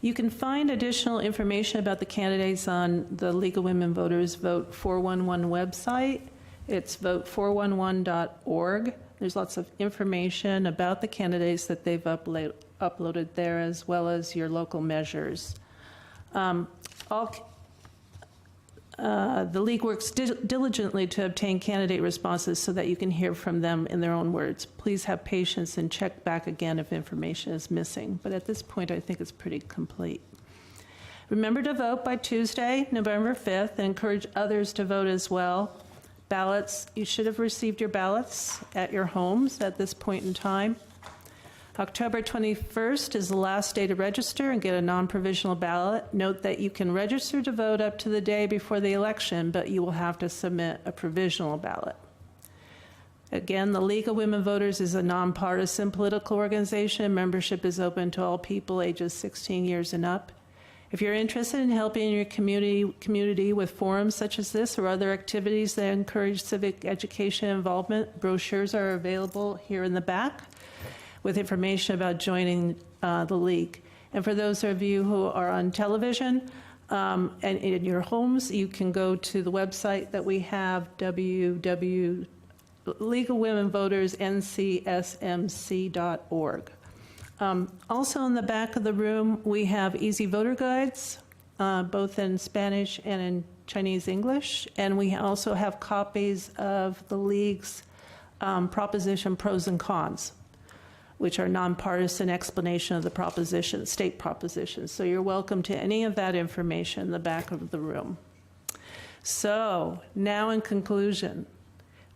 You can find additional information about the candidates on the League of Women Voters Vote 411 website. It's vote411.org. There's lots of information about the candidates that they've uploaded there, as well as your local measures. The League works diligently to obtain candidate responses so that you can hear from them in their own words. Please have patience and check back again if information is missing. But at this point, I think it's pretty complete. Remember to vote by Tuesday, November 5th, and encourage others to vote as well. Ballots, you should have received your ballots at your homes at this point in time. October 21st is the last day to register and get a non-provisional ballot. Note that you can register to vote up to the day before the election, but you will have to submit a provisional ballot. Again, the League of Women Voters is a nonpartisan political organization. Membership is open to all people ages 16 years and up. If you're interested in helping your community with forums such as this or other activities that encourage civic education involvement, brochures are available here in the back with information about joining the League. And for those of you who are on television and in your homes, you can go to the website that we have, League of Women Voters, ncsmc.org. Also in the back of the room, we have easy voter guides, both in Spanish and in Chinese English. And we also have copies of the League's proposition pros and cons, which are nonpartisan explanation of the proposition, state propositions. So you're welcome to any of that information in the back of the room. So now in conclusion,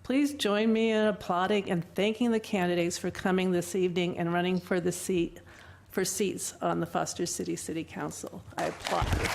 please join me in applauding and thanking the candidates for coming this evening and running for seats on the Foster City City Council. I applaud you.